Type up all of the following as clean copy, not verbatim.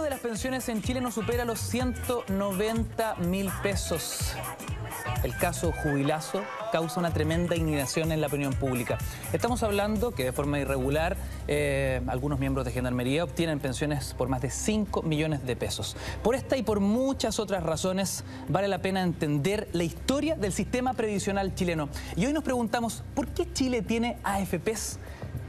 promedio de las pensiones en Chile no supera los 190.000 pesos. El caso Jubilazo causa una tremenda indignación en la opinión pública. Estamos hablando que de forma irregular algunos miembros de Gendarmería obtienen pensiones por más de 5 millones de pesos. Por esta y por muchas otras razones vale la pena entender la historia del sistema previsional chileno. Y hoy nos preguntamos, ¿por qué Chile tiene AFPs?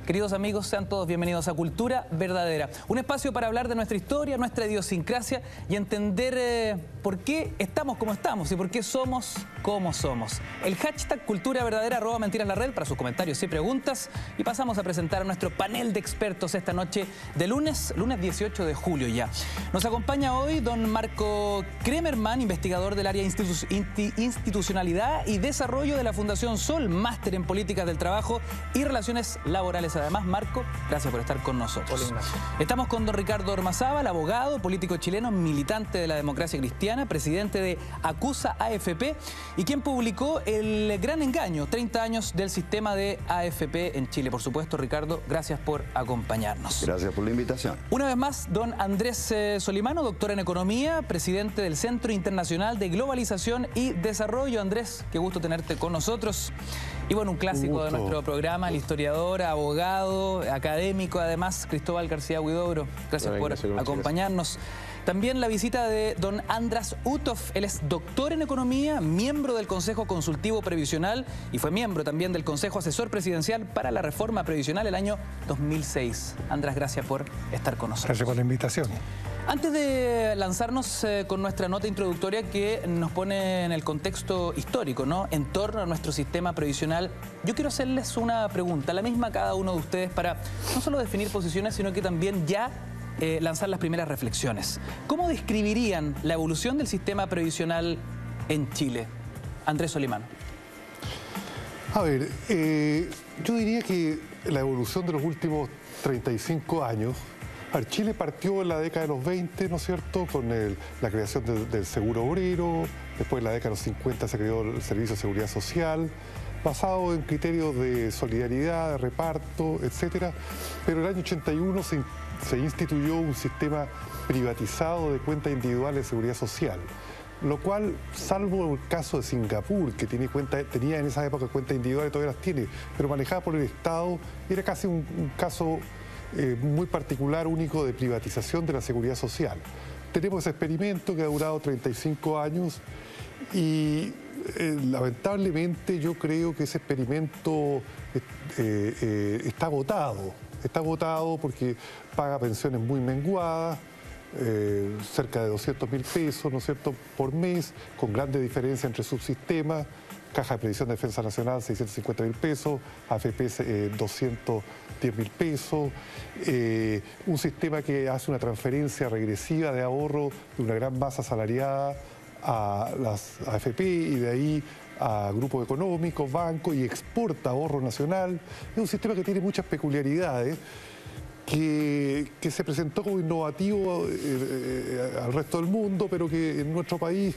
Queridos amigos, sean todos bienvenidos a Cultura Verdadera. Un espacio para hablar de nuestra historia, nuestra idiosincrasia y entender por qué estamos como estamos y por qué somos como somos. El hashtag Cultura Verdadera @mentiras_la_red para sus comentarios y preguntas. Y pasamos a presentar a nuestro panel de expertos esta noche de lunes 18 de julio ya. Nos acompaña hoy don Marco Kremerman, investigador del área institucionalidad y desarrollo de la Fundación Sol, máster en políticas del trabajo y relaciones laborales. Además, Marco, gracias por estar con nosotros. Hola, Ignacio. Estamos con don Ricardo Ormazábal, abogado, político chileno, militante de la democracia cristiana, presidente de Acusa AFP y quien publicó El Gran Engaño, 30 años del sistema de AFP en Chile. Por supuesto, Ricardo, gracias por acompañarnos. Gracias por la invitación. Una vez más, don Andrés Solimano, doctor en Economía, presidente del Centro Internacional de Globalización y Desarrollo. Andrés, qué gusto tenerte con nosotros. Y bueno, un clásico de nuestro programa, el historiador, abogado, académico, además, Cristóbal García Huidobro. Gracias por acompañarnos. También la visita de don András Utov. Él es doctor en Economía, miembro del Consejo Consultivo Previsional y fue miembro también del Consejo Asesor Presidencial para la Reforma Previsional el año 2006. András, gracias por estar con nosotros. Gracias por la invitación. Antes de lanzarnos con nuestra nota introductoria que nos pone en el contexto histórico, ¿no?, en torno a nuestro sistema previsional, yo quiero hacerles una pregunta, la misma a cada uno de ustedes, para no solo definir posiciones, sino que también ya lanzar las primeras reflexiones. ¿Cómo describirían la evolución del sistema previsional en Chile? Andrés Solimano. A ver, yo diría que la evolución de los últimos 35 años, Chile partió en la década de los 20, ¿no es cierto?, con la creación del seguro obrero. Después en la década de los 50 se creó el Servicio de Seguridad Social, basado en criterios de solidaridad, de reparto, etcétera. Pero en el año 81 se instituyó un sistema privatizado de cuentas individuales de seguridad social, lo cual, salvo el caso de Singapur, que tenía en esa época cuentas individuales, todavía las tiene, pero manejada por el Estado, era casi un caso muy particular, único, de privatización de la seguridad social. Tenemos ese experimento que ha durado 35 años y lamentablemente yo creo que ese experimento está agotado. Está agotado porque paga pensiones muy menguadas, cerca de 200.000 pesos, ¿no es cierto?, por mes, con grandes diferencias entre subsistemas. Caja de Previsión de Defensa Nacional, 650.000 pesos, AFP, 210.000 pesos, un sistema que hace una transferencia regresiva de ahorro de una gran masa salariada a las AFP y de ahí a grupos económicos, bancos, y exporta ahorro nacional. Es un sistema que tiene muchas peculiaridades, que se presentó como innovativo al resto del mundo, pero que en nuestro país,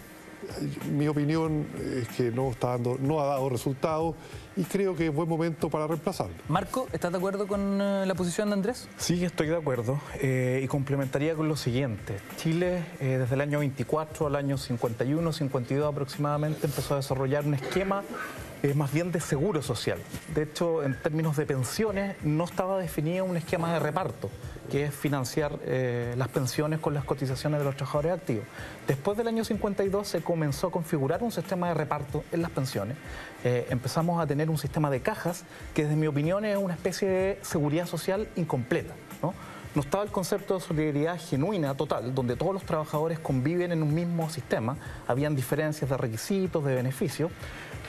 mi opinión es que no ha dado resultados y creo que es buen momento para reemplazarlo. Marco, ¿estás de acuerdo con la posición de Andrés? Sí, estoy de acuerdo y complementaría con lo siguiente. Chile, desde el año 24 al año 51, 52 aproximadamente, empezó a desarrollar un esquema más bien de seguro social. De hecho, en términos de pensiones, no estaba definido un esquema de reparto, que es financiar las pensiones con las cotizaciones de los trabajadores activos. Después del año 52 se comenzó a configurar un sistema de reparto en las pensiones. Empezamos a tener un sistema de cajas que, desde mi opinión, es una especie de seguridad social incompleta, ¿no? No estaba el concepto de solidaridad genuina, total, donde todos los trabajadores conviven en un mismo sistema. Habían diferencias de requisitos, de beneficios.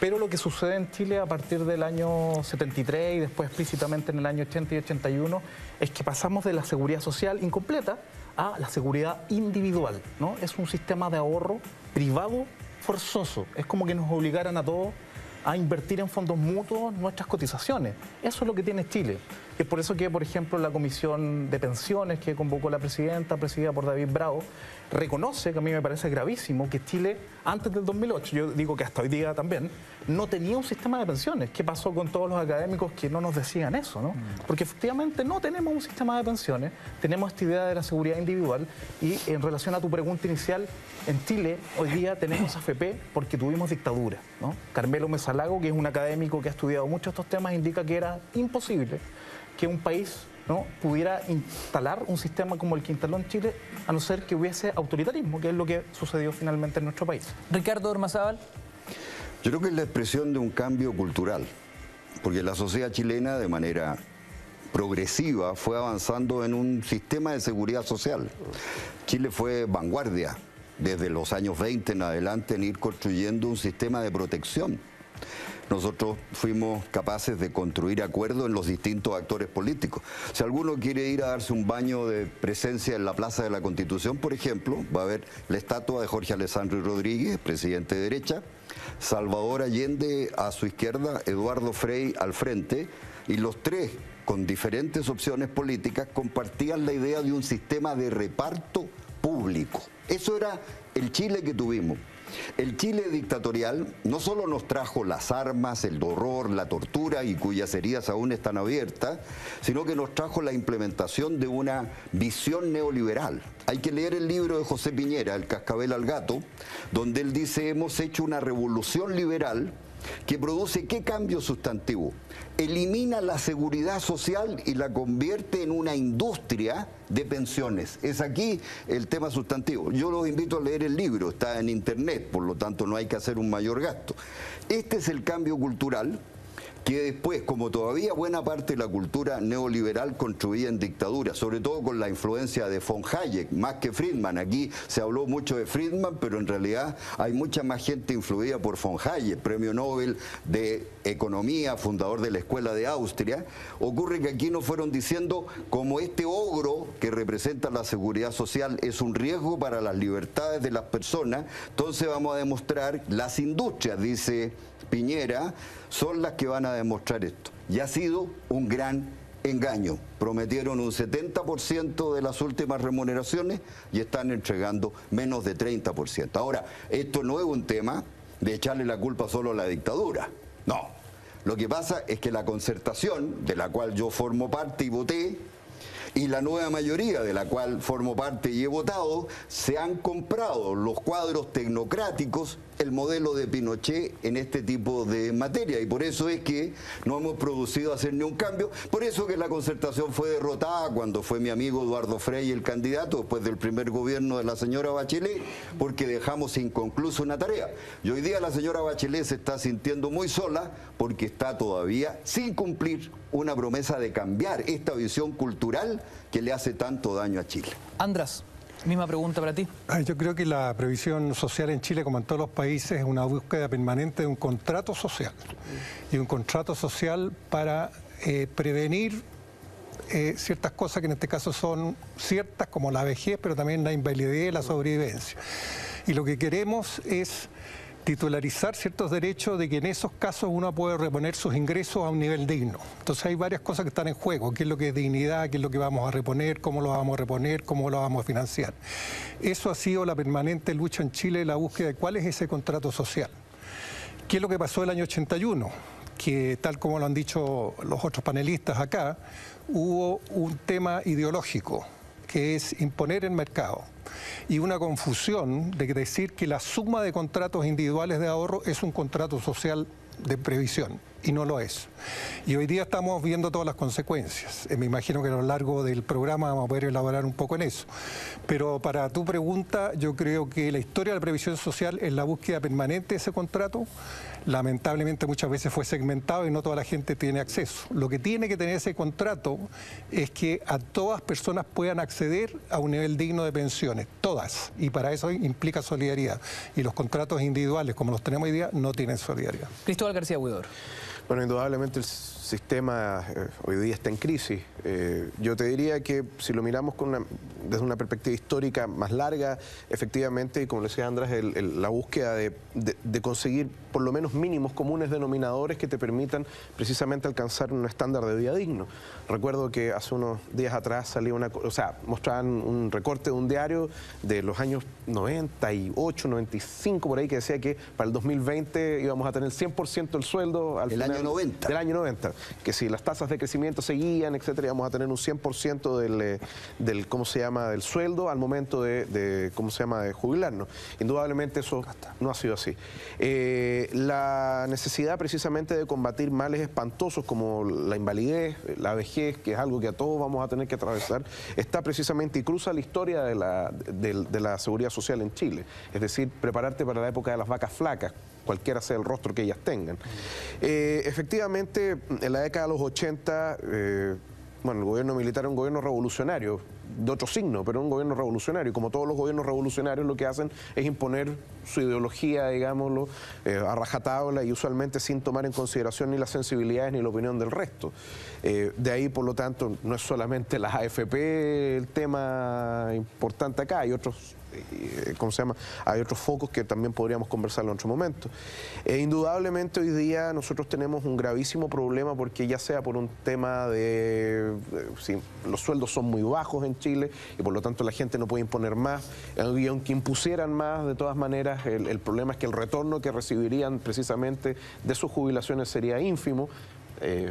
Pero lo que sucede en Chile a partir del año 73 y después explícitamente en el año 80 y 81 es que pasamos de la seguridad social incompleta a la seguridad individual, ¿no? Es un sistema de ahorro privado forzoso. Es como que nos obligaran a todos a invertir en fondos mutuos nuestras cotizaciones. Eso es lo que tiene Chile. Es por eso que, por ejemplo, la Comisión de Pensiones que convocó la presidenta, presidida por David Bravo, reconoce, que a mí me parece gravísimo, que Chile, antes del 2008, yo digo que hasta hoy día también, no tenía un sistema de pensiones. ¿Qué pasó con todos los académicos que no nos decían eso, no? Porque efectivamente no tenemos un sistema de pensiones, tenemos esta idea de la seguridad individual, y en relación a tu pregunta inicial, en Chile hoy día tenemos AFP porque tuvimos dictadura, ¿no? Carmelo Mesalago, que es un académico que ha estudiado mucho estos temas, indica que era imposible que un país, ¿no?, pudiera instalar un sistema como el que instaló en Chile, a no ser que hubiese autoritarismo, que es lo que sucedió finalmente en nuestro país. Ricardo Ormazábal. Yo creo que es la expresión de un cambio cultural, porque la sociedad chilena, de manera progresiva, fue avanzando en un sistema de seguridad social. Chile fue vanguardia desde los años 20 en adelante en ir construyendo un sistema de protección. Nosotros fuimos capaces de construir acuerdos en los distintos actores políticos. Si alguno quiere ir a darse un baño de presencia en la Plaza de la Constitución, por ejemplo, va a ver la estatua de Jorge Alessandri Rodríguez, presidente de derecha, Salvador Allende a su izquierda, Eduardo Frei al frente, y los tres, con diferentes opciones políticas, compartían la idea de un sistema de reparto público. Eso era el Chile que tuvimos. El Chile dictatorial no solo nos trajo las armas, el horror, la tortura, y cuyas heridas aún están abiertas, sino que nos trajo la implementación de una visión neoliberal. Hay que leer el libro de José Piñera, El cascabel al gato, donde él dice: hemos hecho una revolución liberal que produce ¿qué cambio sustantivo? Elimina la seguridad social y la convierte en una industria de pensiones. Es aquí el tema sustantivo. Yo los invito a leer el libro, está en internet, por lo tanto no hay que hacer un mayor gasto. Este es el cambio cultural que después, como todavía buena parte de la cultura neoliberal construía en dictadura, sobre todo con la influencia de von Hayek, más que Friedman. Aquí se habló mucho de Friedman, pero en realidad hay mucha más gente influida por von Hayek, premio Nobel de Economía, fundador de la Escuela de Austria. Ocurre que aquí nos fueron diciendo, como este ogro que representa la seguridad social es un riesgo para las libertades de las personas, entonces vamos a demostrar, las industrias, dice Piñera, son las que van a demostrar esto. Y ha sido un gran engaño. Prometieron un 70% de las últimas remuneraciones y están entregando menos de 30%. Ahora, esto no es un tema de echarle la culpa solo a la dictadura. No. Lo que pasa es que la concertación, de la cual yo formo parte y voté, y la nueva mayoría de la cual formo parte y he votado, se han comprado los cuadros tecnocráticos, el modelo de Pinochet en este tipo de materia, y por eso es que no hemos producido hacer ni un cambio. Por eso que la concertación fue derrotada cuando fue mi amigo Eduardo Frei el candidato, después del primer gobierno de la señora Bachelet, porque dejamos inconclusa una tarea. Y hoy día la señora Bachelet se está sintiendo muy sola porque está todavía sin cumplir una promesa de cambiar esta visión cultural que le hace tanto daño a Chile. András, misma pregunta para ti. Yo creo que la previsión social en Chile, como en todos los países, es una búsqueda permanente de un contrato social. Y un contrato social para prevenir ciertas cosas que en este caso son ciertas, como la vejez, pero también la invalidez y la sobrevivencia. Y lo que queremos es titularizar ciertos derechos de que en esos casos uno puede reponer sus ingresos a un nivel digno. Entonces hay varias cosas que están en juego: qué es lo que es dignidad, qué es lo que vamos a reponer, cómo lo vamos a reponer, cómo lo vamos a financiar. Eso ha sido la permanente lucha en Chile, la búsqueda de cuál es ese contrato social. ¿Qué es lo que pasó el año 81? Que, tal como lo han dicho los otros panelistas acá, hubo un tema ideológico, que es imponer el mercado, y una confusión de decir que la suma de contratos individuales de ahorro es un contrato social de previsión, y no lo es. Y hoy día estamos viendo todas las consecuencias. Me imagino que a lo largo del programa vamos a poder elaborar un poco en eso. Pero para tu pregunta, yo creo que la historia de la previsión social es la búsqueda permanente de ese contrato. Lamentablemente muchas veces fue segmentado y no toda la gente tiene acceso. Lo que tiene que tener ese contrato es que a todas personas puedan acceder a un nivel digno de pensiones, todas, y para eso implica solidaridad. Y los contratos individuales, como los tenemos hoy día, no tienen solidaridad. Cristóbal García Huidobro. Bueno, indudablemente el sistema hoy día está en crisis. Yo te diría que si lo miramos desde una perspectiva histórica más larga, efectivamente, y como le decía Andrés, la búsqueda de conseguir por lo menos mínimos comunes denominadores que te permitan precisamente alcanzar un estándar de vida digno. Recuerdo que hace unos días atrás salía mostraban un recorte de un diario de los años 98, 95, por ahí, que decía que para el 2020 íbamos a tener 100% del sueldo al final. Año 90. Del año 90. Que si las tasas de crecimiento seguían, etcétera, íbamos a tener un 100% del ¿cómo se llama?, del sueldo al momento de ¿cómo se llama?, de jubilarnos. Indudablemente eso no ha sido así. La necesidad precisamente de combatir males espantosos como la invalidez, la vejez, que es algo que a todos vamos a tener que atravesar, está precisamente y cruza la historia de la seguridad social en Chile. Es decir, prepararte para la época de las vacas flacas, cualquiera sea el rostro que ellas tengan. Efectivamente, en la década de los 80, bueno, el gobierno militar era un gobierno revolucionario, de otro signo, pero un gobierno revolucionario. Como todos los gobiernos revolucionarios, lo que hacen es imponer su ideología, digámoslo, a rajatabla y usualmente sin tomar en consideración ni las sensibilidades ni la opinión del resto. De ahí, por lo tanto, no es solamente las AFP el tema importante acá, hay otros... ¿cómo se llama? Hay otros focos que también podríamos conversarlo en otro momento. Indudablemente hoy día nosotros tenemos un gravísimo problema porque ya sea por un tema sí, los sueldos son muy bajos en Chile y por lo tanto la gente no puede imponer más, y aunque impusieran más, de todas maneras el problema es que el retorno que recibirían precisamente de sus jubilaciones sería ínfimo.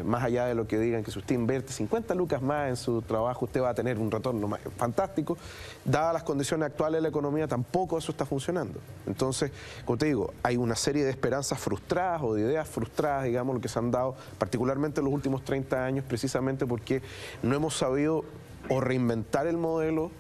Más allá de lo que digan que si usted invierte 50 lucas más en su trabajo, usted va a tener un retorno fantástico. Dadas las condiciones actuales de la economía, tampoco eso está funcionando. Entonces, como te digo, hay una serie de esperanzas frustradas o de ideas frustradas, digamos, lo que se han dado, particularmente en los últimos 30 años, precisamente porque no hemos sabido o reinventar el modelo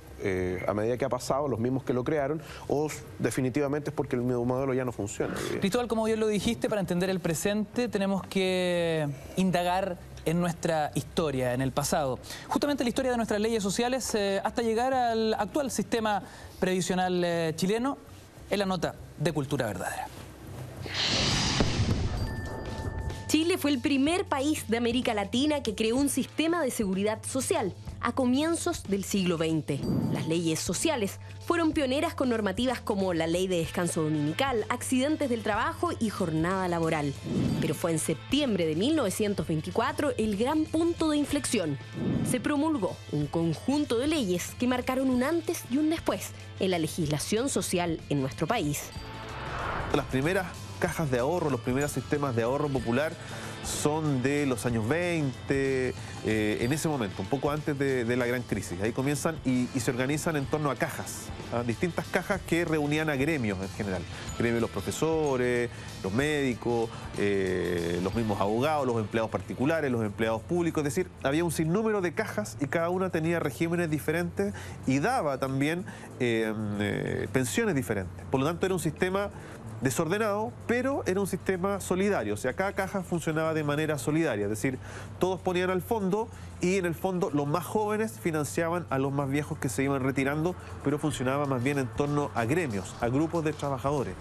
a medida que ha pasado, los mismos que lo crearon, o definitivamente es porque el modelo ya no funciona. Cristóbal, como bien lo dijiste, para entender el presente tenemos que indagar en nuestra historia, en el pasado. Justamente la historia de nuestras leyes sociales hasta llegar al actual sistema previsional chileno, en la nota de Cultura Verdadera. Chile fue el primer país de América Latina que creó un sistema de seguridad social a comienzos del siglo XX. Las leyes sociales fueron pioneras con normativas como la Ley de Descanso Dominical, accidentes del trabajo y jornada laboral. Pero fue en septiembre de 1924 el gran punto de inflexión. Se promulgó un conjunto de leyes que marcaron un antes y un después en la legislación social en nuestro país. Las primeras cajas de ahorro, los primeros sistemas de ahorro popular son de los años 20, en ese momento, un poco antes de la gran crisis. Ahí comienzan y se organizan en torno a cajas, a distintas cajas que reunían a gremios en general. Gremios de los profesores, los médicos, los mismos abogados, los empleados particulares, los empleados públicos. Es decir, había un sinnúmero de cajas y cada una tenía regímenes diferentes y daba también pensiones diferentes. Por lo tanto, era un sistema desordenado, pero era un sistema solidario. O sea, cada caja funcionaba de manera solidaria, es decir, todos ponían al fondo y en el fondo los más jóvenes financiaban a los más viejos que se iban retirando, pero funcionaba más bien en torno a gremios, a grupos de trabajadores.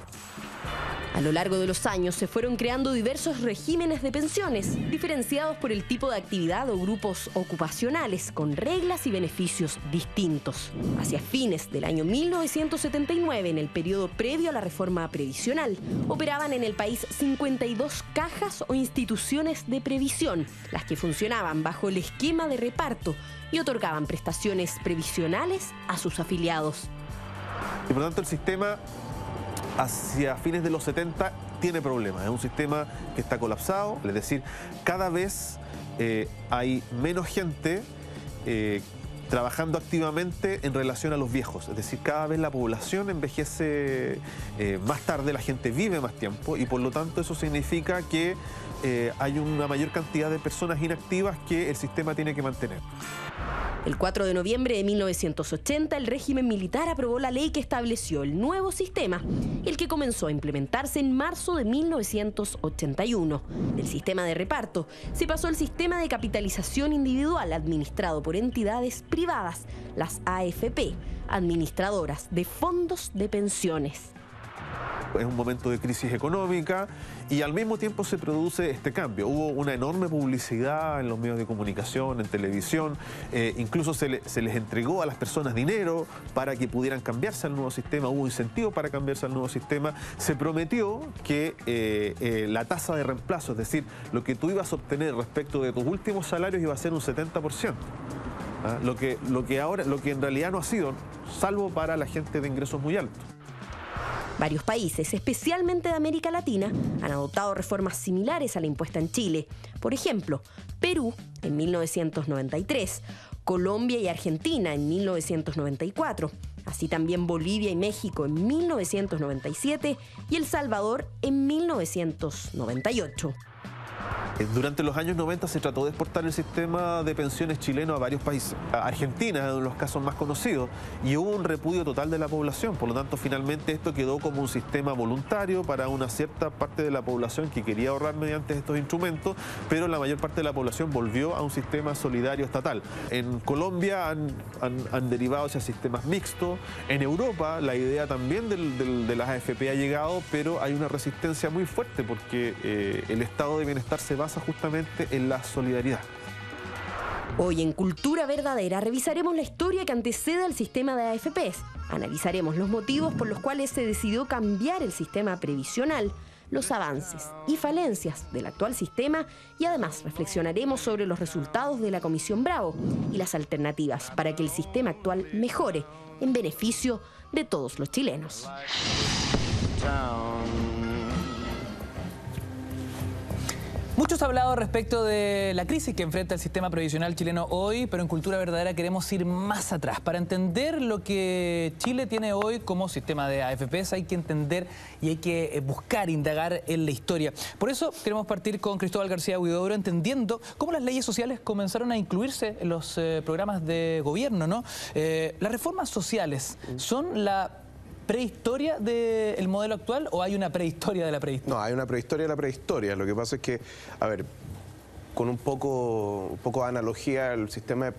A lo largo de los años se fueron creando diversos regímenes de pensiones, diferenciados por el tipo de actividad o grupos ocupacionales, con reglas y beneficios distintos. Hacia fines del año 1979, en el periodo previo a la reforma previsional, operaban en el país 52 cajas o instituciones de previsión, las que funcionaban bajo el esquema de reparto y otorgaban prestaciones previsionales a sus afiliados. Y por lo tanto el sistema hacia fines de los 70 tiene problemas. Es un sistema que está colapsado, es decir, cada vez hay menos gente trabajando activamente en relación a los viejos. Es decir, cada vez la población envejece más tarde, la gente vive más tiempo y por lo tanto eso significa que hay una mayor cantidad de personas inactivas que el sistema tiene que mantener. El 4 de noviembre de 1980, el régimen militar aprobó la ley que estableció el nuevo sistema, el que comenzó a implementarse en marzo de 1981. Del sistema de reparto se pasó al sistema de capitalización individual administrado por entidades privadas, las AFP, administradoras de fondos de pensiones. un momento de crisis económica y al mismo tiempo se produce este cambio. Hubo una enorme publicidad en los medios de comunicación, en televisión, incluso se les entregó a las personas dinero para que pudieran cambiarse al nuevo sistema, hubo incentivos para cambiarse al nuevo sistema, se prometió que la tasa de reemplazo, es decir, lo que tú ibas a obtener respecto de tus últimos salarios iba a ser un 70%. ¿Ah? Lo que en realidad no ha sido, salvo para la gente de ingresos muy altos. Varios países, especialmente de América Latina, han adoptado reformas similares a la impuesta en Chile. Por ejemplo, Perú en 1993, Colombia y Argentina en 1994, así también Bolivia y México en 1997 y El Salvador en 1998. Durante los años 90 se trató de exportar el sistema de pensiones chileno a varios países. Argentina es uno de los casos más conocidos y hubo un repudio total de la población. Por lo tanto, finalmente esto quedó como un sistema voluntario para una cierta parte de la población que quería ahorrar mediante estos instrumentos, pero la mayor parte de la población volvió a un sistema solidario estatal. En Colombia han derivado hacia sistemas mixtos. En Europa la idea también de las AFP ha llegado, pero hay una resistencia muy fuerte porque el estado de bienestar se basa justamente en la solidaridad. Hoy en Cultura Verdadera revisaremos la historia que antecede al sistema de AFPs. Analizaremos los motivos por los cuales se decidió cambiar el sistema previsional, los avances y falencias del actual sistema y además reflexionaremos sobre los resultados de la Comisión Bravo y las alternativas para que el sistema actual mejore en beneficio de todos los chilenos. Muchos han hablado respecto de la crisis que enfrenta el sistema previsional chileno hoy, pero en Cultura Verdadera queremos ir más atrás. Para entender lo que Chile tiene hoy como sistema de AFPs hay que entender y hay que buscar, indagar en la historia. Por eso queremos partir con Cristóbal García Huidobro, entendiendo cómo las leyes sociales comenzaron a incluirse en los programas de gobierno, ¿no? Las reformas sociales son la prehistoria del modelo actual o hay una prehistoria de la prehistoria? No, hay una prehistoria de la prehistoria. Lo que pasa es que, a ver, con un poco de analogía, el sistema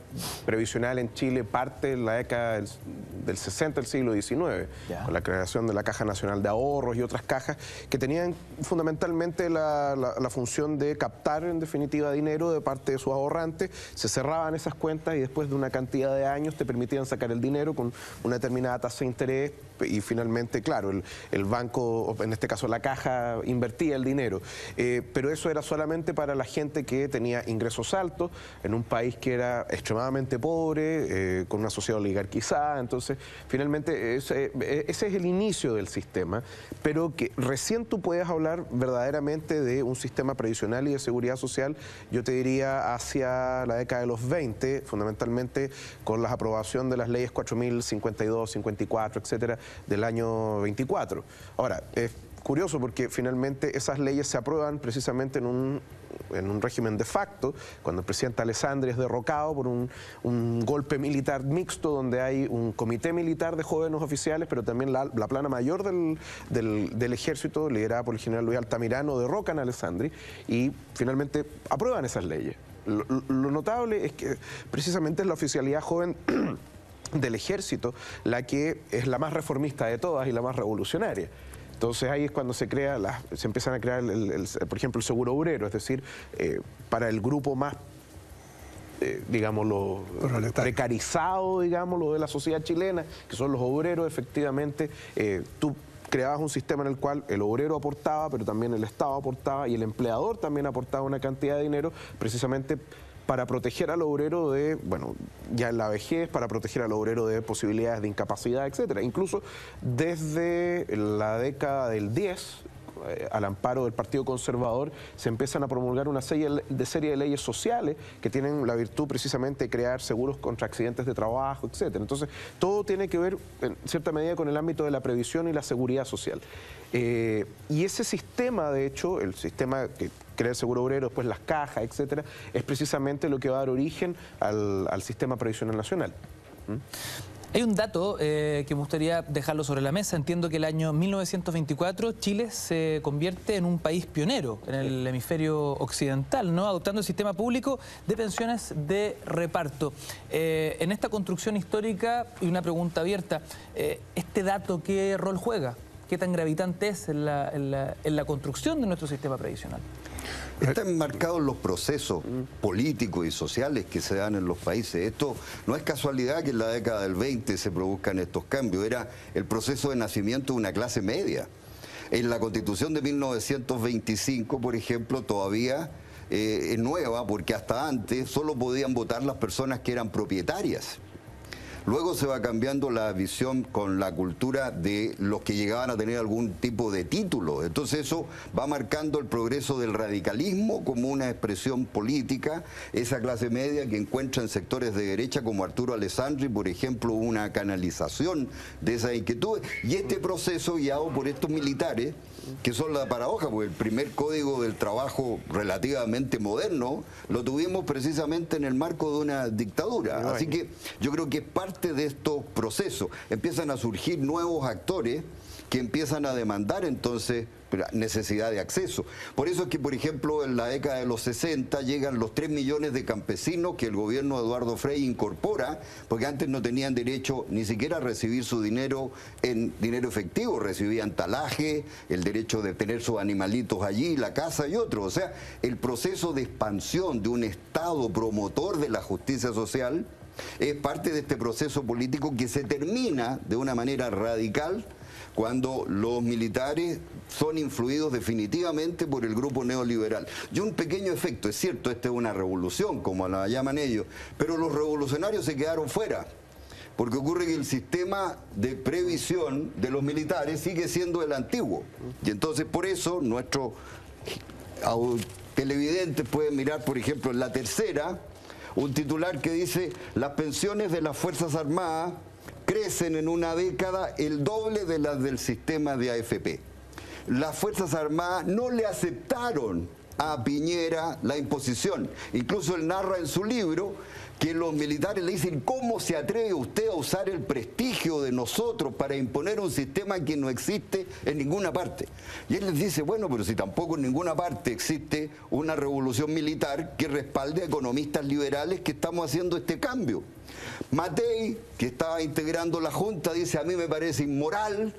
previsional en Chile parte en la década del 60 del siglo XIX, con la creación de la Caja Nacional de Ahorros y otras cajas que tenían fundamentalmente la función de captar en definitiva dinero de parte de sus ahorrantes. Se cerraban esas cuentas y después de una cantidad de años te permitían sacar el dinero con una determinada tasa de interés y finalmente, claro, el banco, en este caso la caja, invertía el dinero. Pero eso era solamente para la gente que tenía ingresos altos, en un país que era extremadamente pobre, con una sociedad oligarquizada. Entonces, finalmente, ese es el inicio del sistema, pero que recién tú puedes hablar verdaderamente de un sistema previsional y de seguridad social, yo te diría hacia la década de los 20, fundamentalmente con la aprobación de las leyes 4052, 54, etcétera, del año 24. Ahora, es curioso porque finalmente esas leyes se aprueban precisamente en un régimen de facto, cuando el presidente Alessandri es derrocado por un golpe militar mixto donde hay un comité militar de jóvenes oficiales, pero también la plana mayor del ejército, liderada por el general Luis Altamirano, derrocan a Alessandri y finalmente aprueban esas leyes. Lo notable es que precisamente es la oficialidad joven del ejército la que es la más reformista de todas y la más revolucionaria. Entonces ahí es cuando se empiezan a crear, por ejemplo, el seguro obrero, es decir, para el grupo más, digámoslo, precarizado, digámoslo, de la sociedad chilena, que son los obreros, efectivamente, tú creabas un sistema en el cual el obrero aportaba, pero también el Estado aportaba y el empleador también aportaba una cantidad de dinero, precisamente para proteger al obrero de, bueno, ya en la vejez, para proteger al obrero de posibilidades de incapacidad, etcétera. Incluso desde la década del 10, al amparo del Partido Conservador, se empiezan a promulgar una serie de leyes sociales que tienen la virtud precisamente de crear seguros contra accidentes de trabajo, etcétera. Entonces, todo tiene que ver, en cierta medida, con el ámbito de la previsión y la seguridad social. Y ese sistema, de hecho, el sistema que crea el seguro obrero, después las cajas, etcétera, es precisamente lo que va a dar origen al sistema previsional nacional. Hay un dato que me gustaría dejarlo sobre la mesa. Entiendo que el año 1924 Chile se convierte en un país pionero en el hemisferio occidental, ¿no? Adoptando el sistema público de pensiones de reparto. En esta construcción histórica, y una pregunta abierta, ¿este dato qué rol juega? qué tan gravitante es en la construcción de nuestro sistema previsional. Están enmarcados los procesos políticos y sociales que se dan en los países. Esto no es casualidad que en la década del 20 se produzcan estos cambios. Era el proceso de nacimiento de una clase media. En la Constitución de 1925, por ejemplo, todavía es nueva porque hasta antes solo podían votar las personas que eran propietarias. Luego se va cambiando la visión con la cultura de los que llegaban a tener algún tipo de título. Entonces eso va marcando el progreso del radicalismo como una expresión política. Esa clase media que encuentra en sectores de derecha como Arturo Alessandri, por ejemplo, una canalización de esas inquietudes. Y este proceso guiado por estos militares, que son la paradoja, porque el primer código del trabajo relativamente moderno lo tuvimos precisamente en el marco de una dictadura. Así que yo creo que es parte de estos procesos. Empiezan a surgir nuevos actores que empiezan a demandar entonces necesidad de acceso. Por eso es que, por ejemplo, en la década de los 60 llegan los 3 millones de campesinos que el gobierno de Eduardo Frei incorpora, porque antes no tenían derecho ni siquiera a recibir su dinero en dinero efectivo, recibían talaje, el derecho de tener sus animalitos allí, la casa y otros. O sea, el proceso de expansión de un Estado promotor de la justicia social es parte de este proceso político que se termina de una manera radical cuando los militares son influidos definitivamente por el grupo neoliberal. Y un pequeño efecto, es cierto, esta es una revolución, como la llaman ellos, pero los revolucionarios se quedaron fuera, porque ocurre que el sistema de previsión de los militares sigue siendo el antiguo. Y entonces por eso nuestros televidentes pueden mirar, por ejemplo, en La Tercera, un titular que dice: las pensiones de las Fuerzas Armadas crecen en una década el doble de las del sistema de AFP. Las Fuerzas Armadas no le aceptaron a Piñera la imposición. Incluso él narra en su libro que los militares le dicen: ¿cómo se atreve usted a usar el prestigio de nosotros para imponer un sistema que no existe en ninguna parte? Y él les dice: bueno, pero si tampoco en ninguna parte existe una revolución militar que respalde a economistas liberales que estamos haciendo este cambio. Matei, que estaba integrando la Junta, dice: a mí me parece inmoral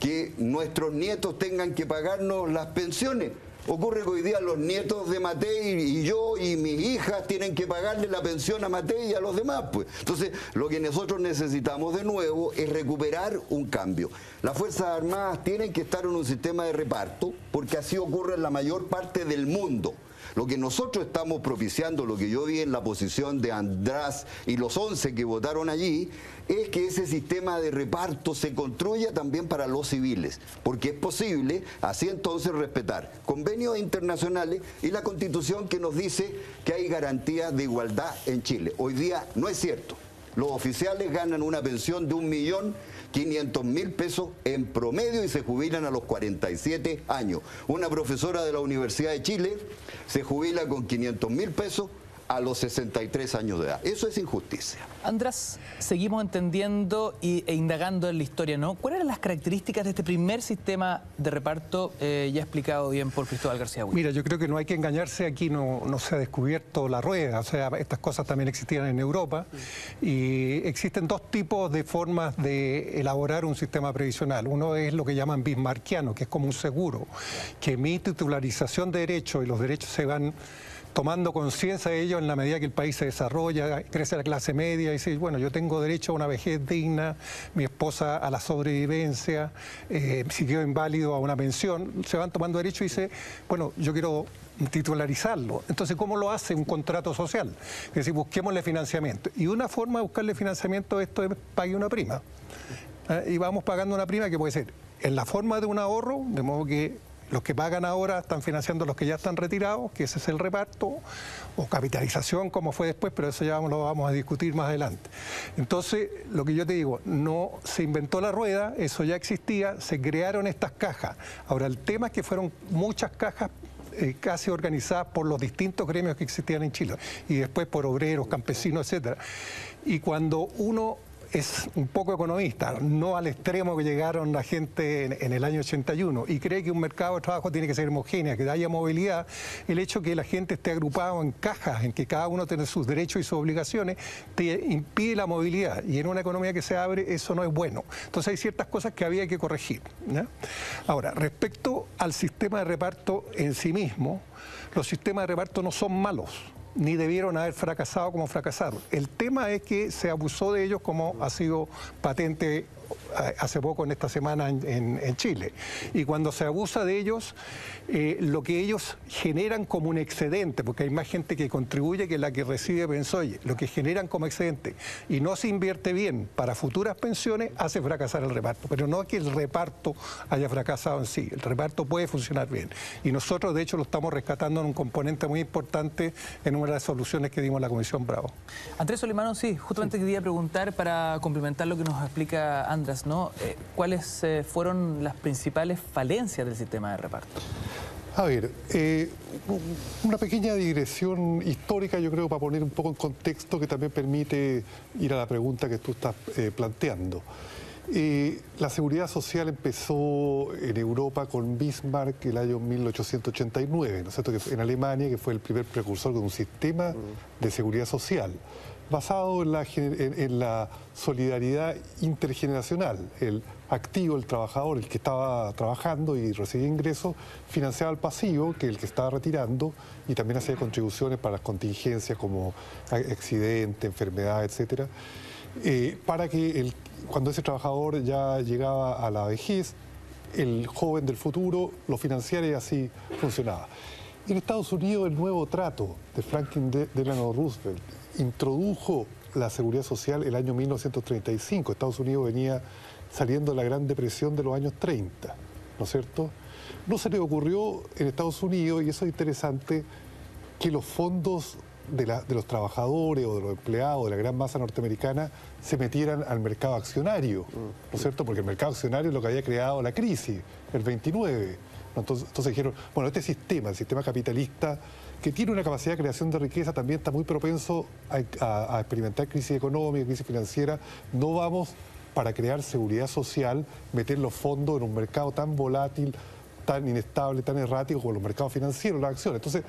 que nuestros nietos tengan que pagarnos las pensiones. Ocurre que hoy día los nietos de Matei y yo y mis hijas tienen que pagarle la pensión a Matei y a los demás, pues. Entonces, lo que nosotros necesitamos de nuevo es recuperar un cambio. Las Fuerzas Armadas tienen que estar en un sistema de reparto, porque así ocurre en la mayor parte del mundo. Lo que nosotros estamos propiciando, lo que yo vi en la posición de András y los 11 que votaron allí, es que ese sistema de reparto se construya también para los civiles, porque es posible así entonces respetar convenios internacionales y la Constitución que nos dice que hay garantías de igualdad en Chile. Hoy día no es cierto. Los oficiales ganan una pensión de 1.500.000 pesos en promedio y se jubilan a los 47 años. Una profesora de la Universidad de Chile se jubila con 500.000 pesos a los 63 años de edad. Eso es injusticia. András, seguimos entendiendo e indagando en la historia, ¿no? ¿Cuáles eran las características de este primer sistema de reparto ya explicado bien por Cristóbal García Huidobro? Mira, yo creo que no hay que engañarse, aquí no se ha descubierto la rueda, o sea, estas cosas también existían en Europa y existen dos tipos de formas de elaborar un sistema previsional. Uno es lo que llaman bismarckiano, que es como un seguro, que mi titularización de derechos y los derechos se van tomando conciencia de ello en la medida que el país se desarrolla, crece la clase media y dice: bueno, yo tengo derecho a una vejez digna, mi esposa a la sobrevivencia, si quedo inválido a una pensión, se van tomando derechos y dice: bueno, yo quiero titularizarlo. Entonces, ¿cómo lo hace un contrato social? Es decir, busquémosle financiamiento. Y una forma de buscarle financiamiento a esto es pague una prima. Y vamos pagando una prima que puede ser en la forma de un ahorro, de modo que los que pagan ahora están financiando a los que ya están retirados, que ese es el reparto, o capitalización como fue después, pero eso ya lo vamos a discutir más adelante. Entonces, lo que yo te digo, no se inventó la rueda, eso ya existía, se crearon estas cajas. Ahora, el tema es que fueron muchas cajas casi organizadas por los distintos gremios que existían en Chile, y después por obreros, campesinos, etcétera. Y cuando uno es un poco economista, no al extremo que llegaron la gente en el año 81, y cree que un mercado de trabajo tiene que ser homogéneo, que haya movilidad. El hecho que la gente esté agrupado en cajas, en que cada uno tiene sus derechos y sus obligaciones, te impide la movilidad, y en una economía que se abre eso no es bueno. Entonces hay ciertas cosas que había que corregir, ¿ya? Ahora, respecto al sistema de reparto en sí mismo, los sistemas de reparto no son malos, ni debieron haber fracasado como fracasaron. El tema es que se abusó de ellos, como ha sido patente hace poco en esta semana en Chile. Y cuando se abusa de ellos, lo que ellos generan como un excedente, porque hay más gente que contribuye que la que recibe pensiones, lo que generan como excedente y no se invierte bien para futuras pensiones, hace fracasar el reparto. Pero no es que el reparto haya fracasado en sí, el reparto puede funcionar bien. Y nosotros, de hecho, lo estamos rescatando en un componente muy importante en una de las soluciones que dimos a la Comisión Bravo. Andrés Solimano, sí, justamente quería preguntar para complementar lo que nos explica Andrés, ¿no? ¿Cuáles fueron las principales falencias del sistema de reparto? A ver, una pequeña digresión histórica, yo creo, para poner un poco en contexto, que también permite ir a la pregunta que tú estás planteando. La seguridad social empezó en Europa con Bismarck el año 1889, ¿no es cierto? En Alemania, que fue el primer precursor de un sistema de seguridad social basado en la solidaridad intergeneracional. El activo, el trabajador, el que estaba trabajando y recibía ingresos, financiaba al pasivo, que es el que estaba retirando, y también hacía contribuciones para las contingencias como accidente, enfermedad, etcétera, para que cuando ese trabajador ya llegaba a la vejez, el joven del futuro lo financiara, y así funcionaba. En Estados Unidos, el nuevo trato de Franklin Delano Roosevelt introdujo la seguridad social el año 1935. Estados Unidos venía saliendo de la Gran Depresión de los años 30, ¿no es cierto? No se le ocurrió en Estados Unidos, y eso es interesante, que los fondos de los trabajadores o de los empleados de la gran masa norteamericana se metieran al mercado accionario, ¿no es cierto? Porque el mercado accionario es lo que había creado la crisis, el 29. Entonces dijeron, bueno, este sistema, el sistema capitalista, que tiene una capacidad de creación de riqueza, también está muy propenso a experimentar crisis económica, crisis financiera. No vamos, para crear seguridad social, meter los fondos en un mercado tan volátil, tan inestable, tan errático como los mercados financieros, las acciones. Entonces,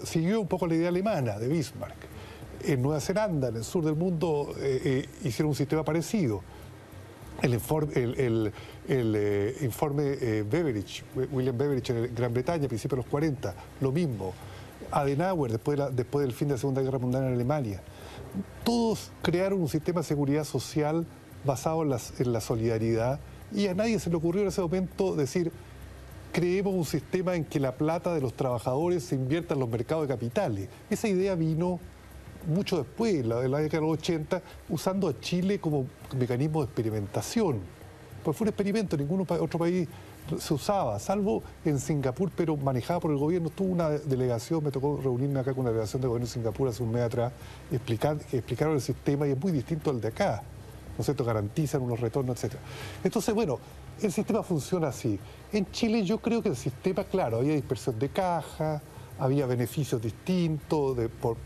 siguió un poco la idea alemana de Bismarck. En Nueva Zelanda, en el sur del mundo, hicieron un sistema parecido. El informe Beveridge, William Beveridge en Gran Bretaña, a principios de los 40, lo mismo. Adenauer, después del fin de la Segunda Guerra Mundial en Alemania. Todos crearon un sistema de seguridad social basado en la solidaridad, y a nadie se le ocurrió en ese momento decir, creemos un sistema en que la plata de los trabajadores se invierta en los mercados de capitales. Esa idea vino mucho después, en la década de los 80, usando a Chile como mecanismo de experimentación. Pues fue un experimento, ningún otro país se usaba, salvo en Singapur, pero manejada por el gobierno. Tuvo una delegación, me tocó reunirme acá con una delegación del gobierno de Singapur hace un mes atrás, que explicaron el sistema, y es muy distinto al de acá, ¿no es cierto? Garantizan unos retornos, etc. Entonces, bueno, el sistema funciona así. En Chile yo creo que el sistema, claro, había dispersión de caja, había beneficios distintos por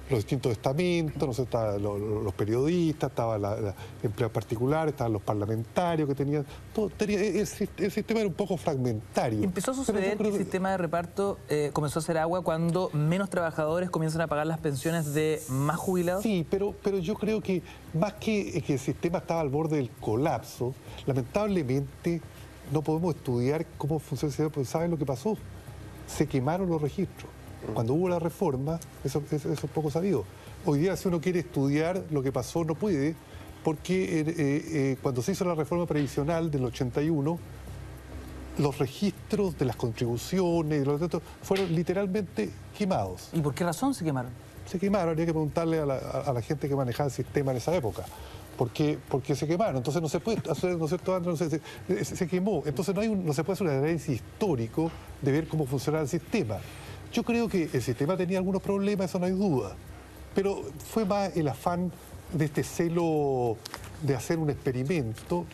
los distintos estamentos, ¿no sé? Estaban los periodistas, estaban los empleados particulares, estaban los parlamentarios que tenían... el sistema era un poco fragmentario. Empezó a suceder que el sistema de reparto comenzó a hacer agua cuando menos trabajadores comienzan a pagar las pensiones de más jubilados. Sí, pero yo creo que más que el sistema estaba al borde del colapso, lamentablemente no podemos estudiar cómo funciona el sistema, porque ¿saben lo que pasó? Se quemaron los registros. Cuando hubo la reforma, eso es poco sabido. Hoy día, si uno quiere estudiar lo que pasó, no puede, porque cuando se hizo la reforma previsional del 81, los registros de las contribuciones y los datos fueron literalmente quemados. ¿Y por qué razón se quemaron? Se quemaron, habría que preguntarle a la gente que manejaba el sistema en esa época. ¿Por qué se quemaron? Entonces no se puede hacer, ¿no es cierto? Se quemó. Entonces no se puede hacer un análisis histórico de ver cómo funcionaba el sistema. Yo creo que el sistema tenía algunos problemas, eso no hay duda. Pero fue más el afán de este celo de hacer un experimento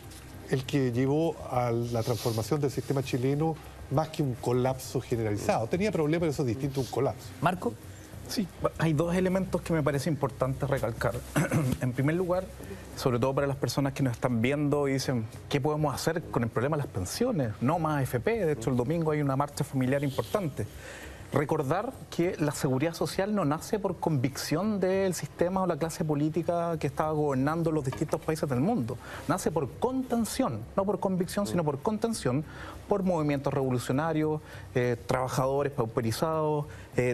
el que llevó a la transformación del sistema chileno, más que un colapso generalizado. Tenía problemas, eso es distinto a un colapso. ¿Marco? Sí, hay dos elementos que me parece importante recalcar. En primer lugar, sobre todo para las personas que nos están viendo y dicen, ¿qué podemos hacer con el problema de las pensiones? No más AFP, de hecho el domingo hay una marcha familiar importante. Recordar que la seguridad social no nace por convicción del sistema o la clase política que estaba gobernando los distintos países del mundo. Nace por contención, no por convicción, sino por contención, por movimientos revolucionarios, trabajadores pauperizados,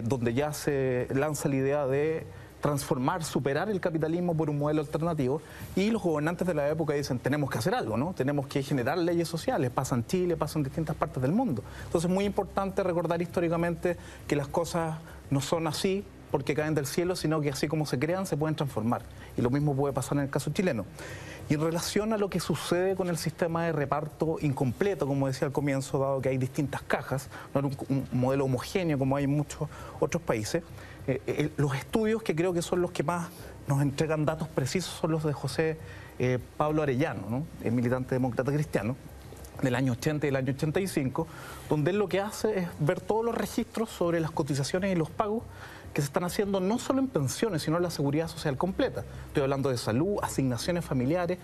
donde ya se lanza la idea de transformar, superar el capitalismo por un modelo alternativo, y los gobernantes de la época dicen, tenemos que hacer algo, ¿no? Tenemos que generar leyes sociales, pasa en Chile, pasa en distintas partes del mundo. Entonces es muy importante recordar históricamente que las cosas no son así porque caen del cielo, sino que así como se crean, se pueden transformar. Y lo mismo puede pasar en el caso chileno. Y en relación a lo que sucede con el sistema de reparto incompleto, como decía al comienzo, dado que hay distintas cajas, no era un modelo homogéneo como hay en muchos otros países, los estudios que creo que son los que más nos entregan datos precisos son los de José Pablo Arellano, ¿no? El militante demócrata cristiano, del año 80 y del año 85, donde él lo que hace es ver todos los registros sobre las cotizaciones y los pagos que se están haciendo no solo en pensiones, sino en la seguridad social completa. Estoy hablando de salud, asignaciones familiares,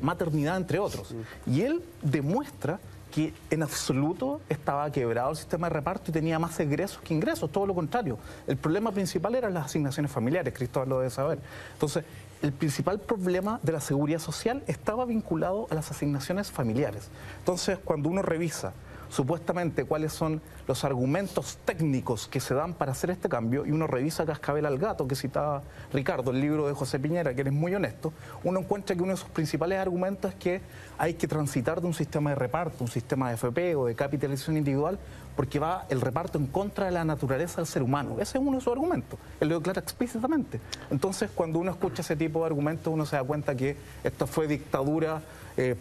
maternidad, entre otros. Y él demuestra que en absoluto estaba quebrado el sistema de reparto y tenía más egresos que ingresos, todo lo contrario. El problema principal eran las asignaciones familiares, Cristóbal lo debe saber. Entonces, el principal problema de la seguridad social estaba vinculado a las asignaciones familiares. Entonces, cuando uno revisa supuestamente cuáles son los argumentos técnicos que se dan para hacer este cambio, y uno revisa Cascabel al gato, que citaba Ricardo, el libro de José Piñera, que es muy honesto, uno encuentra que uno de sus principales argumentos es que hay que transitar de un sistema de reparto, un sistema de AFP o de capitalización individual, porque va el reparto en contra de la naturaleza del ser humano. Ese es uno de sus argumentos, él lo declara explícitamente. Entonces, cuando uno escucha ese tipo de argumentos, uno se da cuenta que esto fue dictadura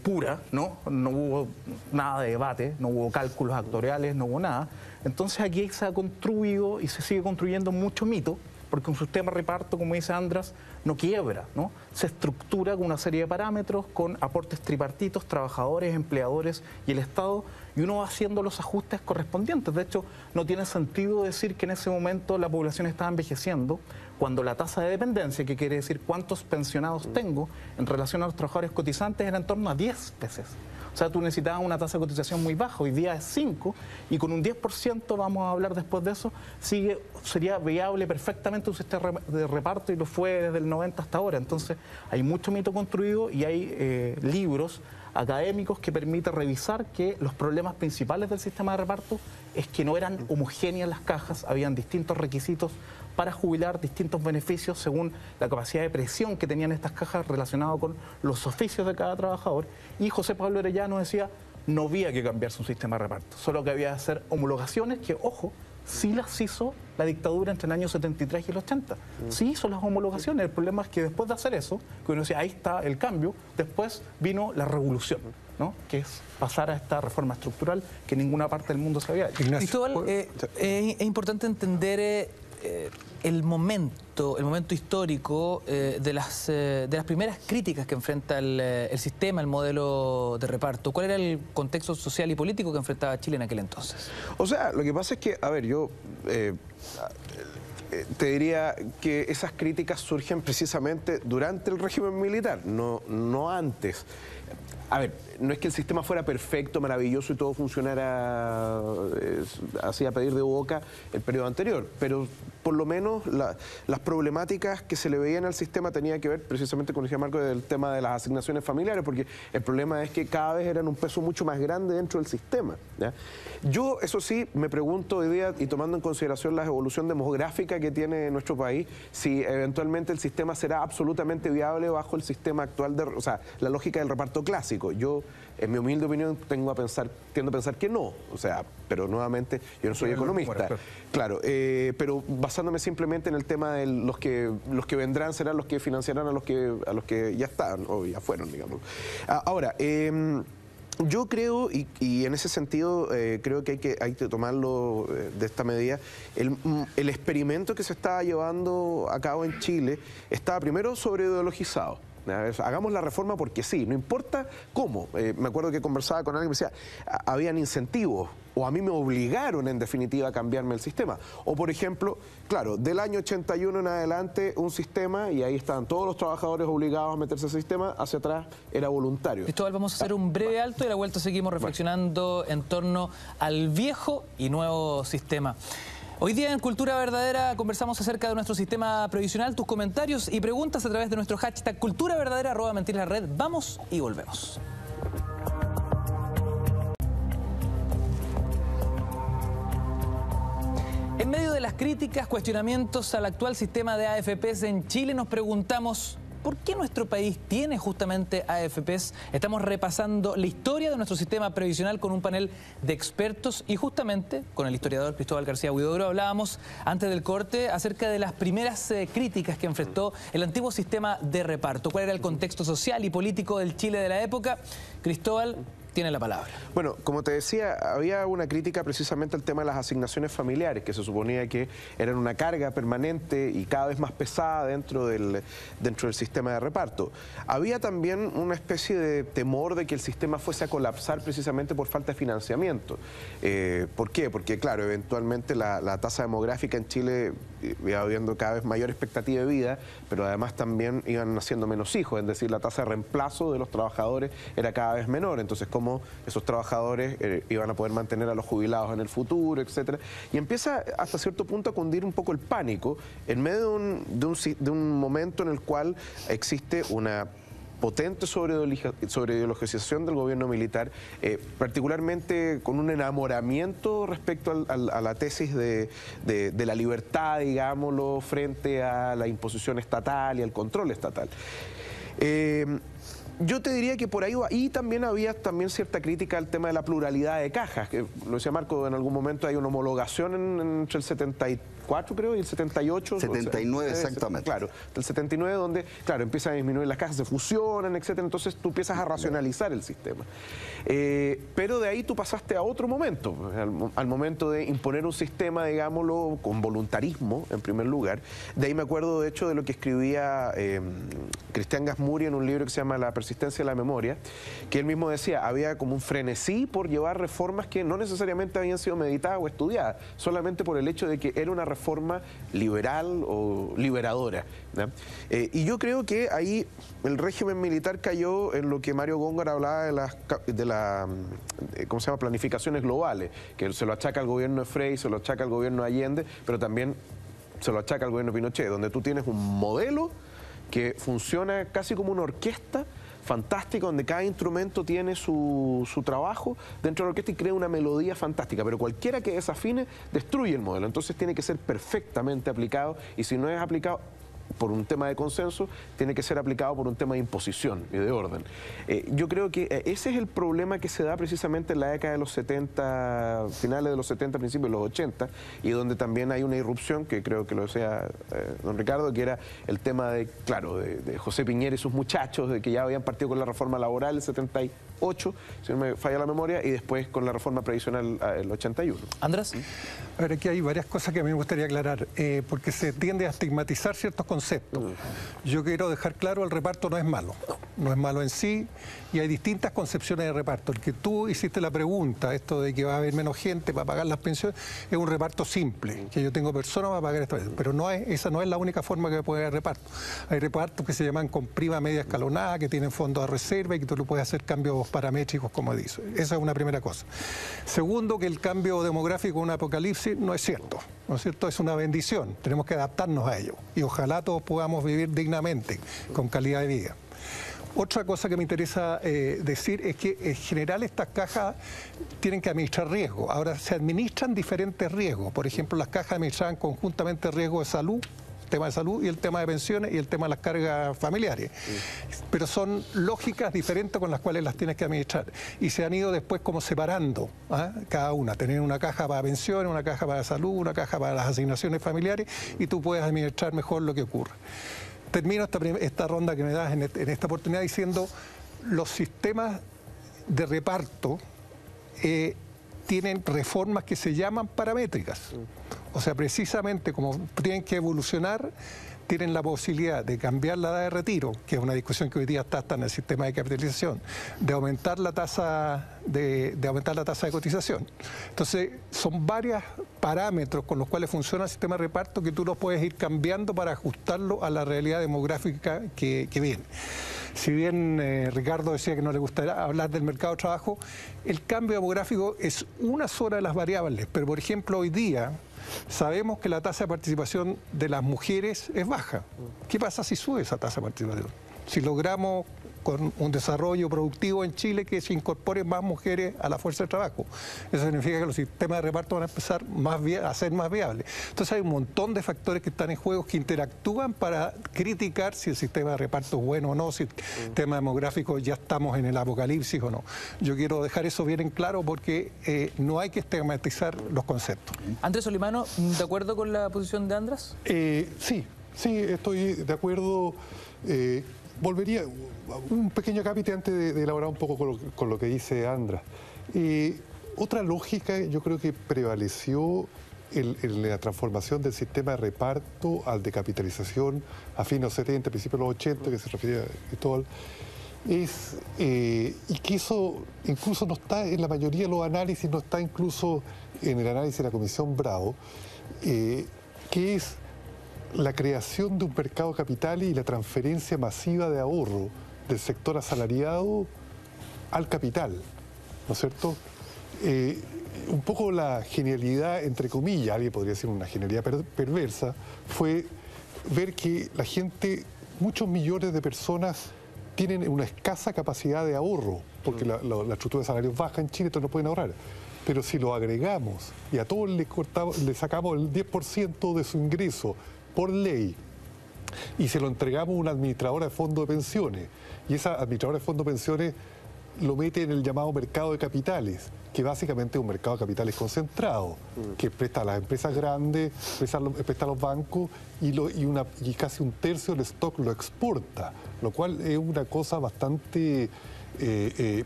pura, ¿no? No hubo nada de debate, no hubo cálculos actuariales, no hubo nada. Entonces aquí se ha construido y se sigue construyendo mucho mito, porque un sistema de reparto, como dice András, no quiebra, ¿no? Se estructura con una serie de parámetros, con aportes tripartitos, trabajadores, empleadores y el Estado, y uno va haciendo los ajustes correspondientes. De hecho, no tiene sentido decir que en ese momento la población estaba envejeciendo, cuando la tasa de dependencia, que quiere decir cuántos pensionados tengo en relación a los trabajadores cotizantes, era en torno a 10 veces. O sea, tú necesitabas una tasa de cotización muy baja, hoy día es 5, y con un 10%, vamos a hablar después de eso, sería viable perfectamente un sistema de reparto, y lo fue desde el 90 hasta ahora. Entonces, hay mucho mito construido y hay libros académicos que permiten revisar que los problemas principales del sistema de reparto es que no eran homogéneas las cajas, habían distintos requisitos para jubilar, distintos beneficios según la capacidad de presión que tenían estas cajas relacionado con los oficios de cada trabajador. Y José Pablo Arellano decía, no había que cambiarse un sistema de reparto, solo que había que hacer homologaciones que, ojo, sí las hizo la dictadura entre el año 73 y el 80. Sí hizo las homologaciones. El problema es que después de hacer eso, que uno decía, ahí está el cambio, después vino la revolución, ¿no? Que es pasar a esta reforma estructural que en ninguna parte del mundo se había hecho. Cristóbal, es importante entender el momento histórico de las primeras críticas que enfrenta el sistema, el modelo de reparto. ¿Cuál era el contexto social y político que enfrentaba Chile en aquel entonces? O sea, lo que pasa es que, a ver, yo te diría que esas críticas surgen precisamente durante el régimen militar, no antes. A ver, no es que el sistema fuera perfecto, maravilloso y todo funcionara así a pedir de boca el periodo anterior, pero por lo menos las problemáticas que se le veían al sistema tenían que ver precisamente con el marco del tema de las asignaciones familiares, porque el problema es que cada vez eran un peso mucho más grande dentro del sistema, ¿ya? Yo, eso sí, me pregunto hoy día, y tomando en consideración la evolución demográfica que tiene nuestro país, si eventualmente el sistema será absolutamente viable bajo el sistema actual, o sea, la lógica del reparto clásico. Yo, en mi humilde opinión, tiendo a pensar que no, o sea, pero nuevamente yo no soy economista, claro, pero basándome simplemente en el tema de los que vendrán serán los que financiarán a los que ya están o ya fueron, digamos. Ahora, yo creo, y en ese sentido creo que hay que tomarlo de esta medida, el experimento que se está llevando a cabo en Chile está primero sobreideologizado. Hagamos la reforma porque sí, no importa cómo. Me acuerdo que conversaba con alguien y me decía, habían incentivos, o a mí me obligaron en definitiva a cambiarme el sistema. O por ejemplo, claro, del año 81 en adelante un sistema, y ahí estaban todos los trabajadores obligados a meterse ese sistema, hacia atrás era voluntario. Cristóbal, vamos a hacer un breve alto y a la vuelta seguimos reflexionando en torno al viejo y nuevo sistema. Hoy día en Cultura Verdadera conversamos acerca de nuestro sistema previsional. Tus comentarios y preguntas a través de nuestro hashtag Cultura Verdadera, @mentiras.red. Vamos y volvemos. En medio de las críticas, cuestionamientos al actual sistema de AFPs en Chile, nos preguntamos ¿por qué nuestro país tiene justamente AFPs? Estamos repasando la historia de nuestro sistema previsional con un panel de expertos y justamente con el historiador Cristóbal García Huidobro hablábamos antes del corte acerca de las primeras críticas que enfrentó el antiguo sistema de reparto. ¿Cuál era el contexto social y político del Chile de la época? Cristóbal tiene la palabra. Bueno, como te decía, había una crítica precisamente al tema de las asignaciones familiares, que se suponía que eran una carga permanente y cada vez más pesada dentro del sistema de reparto. Había también una especie de temor de que el sistema fuese a colapsar precisamente por falta de financiamiento. ¿Por qué? Porque, claro, eventualmente la tasa demográfica en Chile iba habiendo cada vez mayor expectativa de vida, pero además también iban naciendo menos hijos, es decir, la tasa de reemplazo de los trabajadores era cada vez menor. Entonces, ¿cómo esos trabajadores iban a poder mantener a los jubilados en el futuro, etcétera? Y empieza hasta cierto punto a cundir un poco el pánico en medio de un momento en el cual existe una potente sobreideologización del gobierno militar, particularmente con un enamoramiento respecto a la tesis de la libertad, digámoslo, frente a la imposición estatal y al control estatal. Yo te diría que por ahí va. Y también había cierta crítica al tema de la pluralidad de cajas, que lo decía Marco, en algún momento hay una homologación entre el 74, creo, y el 78. 79 exactamente. Claro, el 79 donde, claro, empiezan a disminuir las cajas, se fusionan, etcétera, entonces tú empiezas a racionalizar el sistema. Pero de ahí tú pasaste a otro momento, al momento de imponer un sistema, digámoslo, con voluntarismo, en primer lugar. De ahí me acuerdo, de hecho, de lo que escribía Cristian Gasmuri en un libro que se llama La persistencia de la memoria, que él mismo decía, había como un frenesí por llevar reformas que no necesariamente habían sido meditadas o estudiadas, solamente por el hecho de que era una reforma liberal o liberadora, ¿no? Y yo creo que ahí el régimen militar cayó en lo que Mario Góngora hablaba de la ¿cómo se llama?, planificaciones globales, que se lo achaca al gobierno de Frei, se lo achaca al gobierno de Allende, pero también se lo achaca al gobierno de Pinochet, donde tú tienes un modelo que funciona casi como una orquesta fantástica, donde cada instrumento tiene su trabajo dentro de la orquesta y crea una melodía fantástica, pero cualquiera que desafine destruye el modelo, entonces tiene que ser perfectamente aplicado, y si no es aplicado por un tema de consenso, tiene que ser aplicado por un tema de imposición y de orden. Yo creo que ese es el problema que se da precisamente en la década de los 70, finales de los 70, principios de los 80, y donde también hay una irrupción, que creo que lo decía don Ricardo, que era el tema de, claro, de José Piñera y sus muchachos, de que ya habían partido con la reforma laboral el 78, si no me falla la memoria, y después con la reforma previsional el 81. Andrés. A ver, aquí hay varias cosas que a mí me gustaría aclarar, porque se tiende a estigmatizar ciertos conceptos. Yo quiero dejar claro, el reparto no es malo, no es malo en sí, y hay distintas concepciones de reparto. El que tú hiciste la pregunta, esto de que va a haber menos gente para pagar las pensiones, es un reparto simple, que yo tengo personas para pagar esto, pero esa no es la única forma que puede haber reparto. Hay repartos que se llaman con prima media escalonada, que tienen fondos de reserva y que tú le puedes hacer cambios paramétricos, como dice. Esa es una primera cosa. Segundo, que el cambio demográfico es un apocalipsis, no es cierto. ¿No es cierto? Es una bendición, tenemos que adaptarnos a ello y ojalá todos podamos vivir dignamente, con calidad de vida. Otra cosa que me interesa decir es que en general estas cajas tienen que administrar riesgo. Ahora se administran diferentes riesgos, por ejemplo las cajas administran conjuntamente riesgo de salud, tema de salud y el tema de pensiones y el tema de las cargas familiares. Pero son lógicas diferentes con las cuales las tienes que administrar. Y se han ido después como separando, cada una. Tener una caja para pensiones, una caja para salud, una caja para las asignaciones familiares y tú puedes administrar mejor lo que ocurre. Termino esta ronda que me das en esta oportunidad diciendo los sistemas de reparto tienen reformas que se llaman paramétricas. O sea, precisamente como tienen que evolucionar, tienen la posibilidad de cambiar la edad de retiro, que es una discusión que hoy día está hasta en el sistema de capitalización, de aumentar la tasa de cotización. Entonces, son varios parámetros con los cuales funciona el sistema de reparto que tú los puedes ir cambiando para ajustarlo a la realidad demográfica que viene. Si bien Ricardo decía que no le gustaría hablar del mercado de trabajo, el cambio demográfico es una sola de las variables, pero por ejemplo hoy día sabemos que la tasa de participación de las mujeres es baja. ¿Qué pasa si sube esa tasa de participación? Si logramos con un desarrollo productivo en Chile que se incorporen más mujeres a la fuerza de trabajo. Eso significa que los sistemas de reparto van a empezar a ser más viables. Entonces hay un montón de factores que están en juego que interactúan para criticar si el sistema de reparto es bueno o no, si el tema demográfico ya estamos en el apocalipsis o no. Yo quiero dejar eso bien en claro porque no hay que estigmatizar los conceptos. Andrés Solimano, ¿de acuerdo con la posición de András? Sí, estoy de acuerdo. Volvería un pequeño acápite antes de elaborar un poco con lo que dice András. Otra lógica yo creo que prevaleció en la transformación del sistema de reparto al de capitalización a fines de los 70, principios de los 80, que se refería a Cristóbal, y que eso incluso no está en la mayoría de los análisis, no está incluso en el análisis de la Comisión Bravo, que es la creación de un mercado de capitales y la transferencia masiva de ahorro del sector asalariado al capital, ¿no es cierto? Un poco la genialidad, entre comillas, alguien podría decir una genialidad perversa, fue ver que la gente, muchos millones de personas tienen una escasa capacidad de ahorro, porque la estructura de salarios baja en Chile, entonces no pueden ahorrar. Pero si lo agregamos y a todos le sacamos el 10% de su ingreso por ley y se lo entregamos a una administradora de fondos de pensiones y esa administradora de fondos de pensiones lo mete en el llamado mercado de capitales, que básicamente es un mercado de capitales concentrado, que presta a las empresas grandes, presta a los bancos y casi un tercio del stock lo exporta, lo cual es una cosa bastante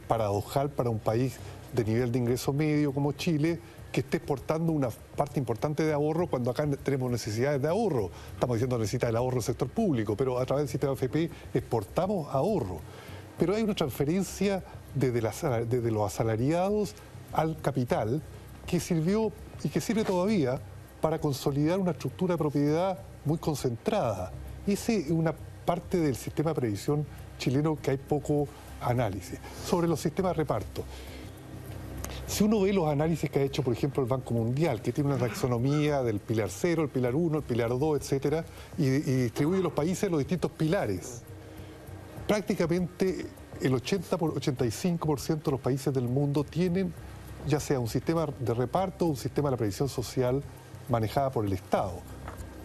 paradojal para un país de nivel de ingreso medio como Chile, que esté exportando una parte importante de ahorro cuando acá tenemos necesidades de ahorro. Estamos diciendo que necesita el ahorro del sector público, pero a través del sistema AFP exportamos ahorro. Pero hay una transferencia desde los asalariados al capital que sirvió y que sirve todavía para consolidar una estructura de propiedad muy concentrada. Esa es una parte del sistema de previsión chileno que hay poco análisis. Sobre los sistemas de reparto. Si uno ve los análisis que ha hecho, por ejemplo, el Banco Mundial, que tiene una taxonomía del pilar 0, el pilar 1, el pilar 2, etcétera, y distribuye los países en los distintos pilares, prácticamente el 85% de los países del mundo tienen ya sea un sistema de reparto o un sistema de la previsión social manejada por el Estado.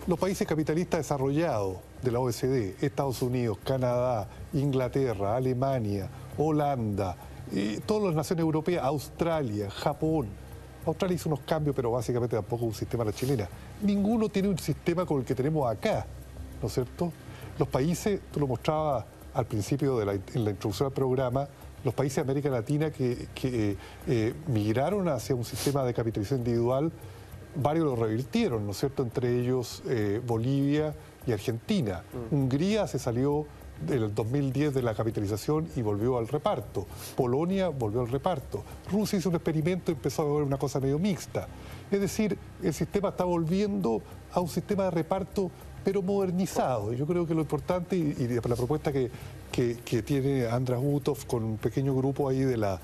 Los países capitalistas desarrollados de la OECD, Estados Unidos, Canadá, Inglaterra, Alemania, Holanda, todas las naciones europeas, Australia, Japón. Australia hizo unos cambios, pero básicamente tampoco un sistema a la chilena. Ninguno tiene un sistema como el que tenemos acá, ¿no es cierto? Los países, tú lo mostrabas al principio en la introducción al programa, los países de América Latina que migraron hacia un sistema de capitalización individual, varios lo revirtieron, ¿no es cierto? Entre ellos Bolivia y Argentina. Hungría se salió del 2010 de la capitalización y volvió al reparto. Polonia volvió al reparto. Rusia hizo un experimento y empezó a ver una cosa medio mixta. Es decir, el sistema está volviendo a un sistema de reparto pero modernizado. Yo creo que lo importante, y la propuesta que tiene András Uthoff con un pequeño grupo ahí de la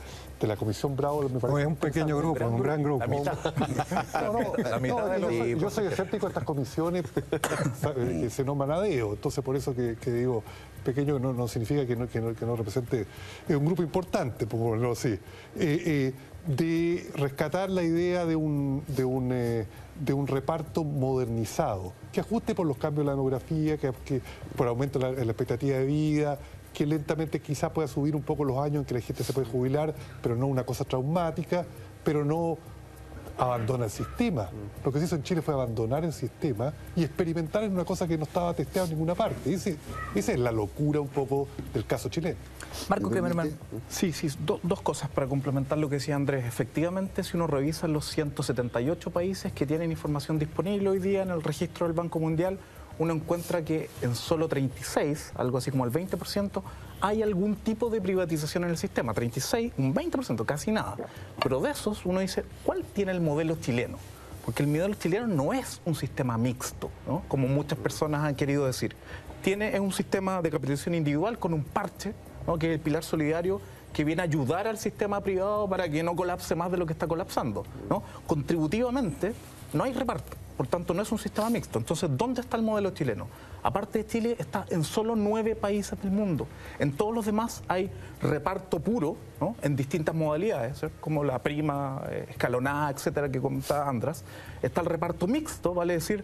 Comisión Bravo, me parece. No es un pequeño grupo, es un gran grupo. La mitad. Yo soy escéptico de estas comisiones que se nombran a dedo, entonces por eso que digo, pequeño no significa que no represente, es un grupo importante, por ponerlo así, de rescatar la idea de un reparto modernizado, que ajuste por los cambios de la demografía, que por aumento de la expectativa de vida, que lentamente quizás pueda subir un poco los años en que la gente se puede jubilar, pero no una cosa traumática, pero no abandona el sistema. Lo que se hizo en Chile fue abandonar el sistema y experimentar en una cosa que no estaba testeada en ninguna parte. Esa es la locura un poco del caso chileno. Marco Kremerman. Sí, dos cosas para complementar lo que decía Andrés. Efectivamente, si uno revisa los 178 países que tienen información disponible hoy día en el registro del Banco Mundial, uno encuentra que en solo 36, algo así como el 20%, hay algún tipo de privatización en el sistema. 36, un 20%, casi nada. Pero de esos uno dice, ¿cuál tiene el modelo chileno? Porque el modelo chileno no es un sistema mixto, ¿no? Como muchas personas han querido decir. Es un sistema de capitalización individual con un parche, ¿no? Que es el pilar solidario, que viene a ayudar al sistema privado para que no colapse más de lo que está colapsando, ¿no? Contributivamente no hay reparto, por tanto no es un sistema mixto. Entonces, ¿dónde está el modelo chileno? Aparte de Chile, está en solo 9 países del mundo. En todos los demás hay reparto puro, ¿no? En distintas modalidades, como la prima escalonada, etcétera, que comentaba András. Está el reparto mixto, vale decir,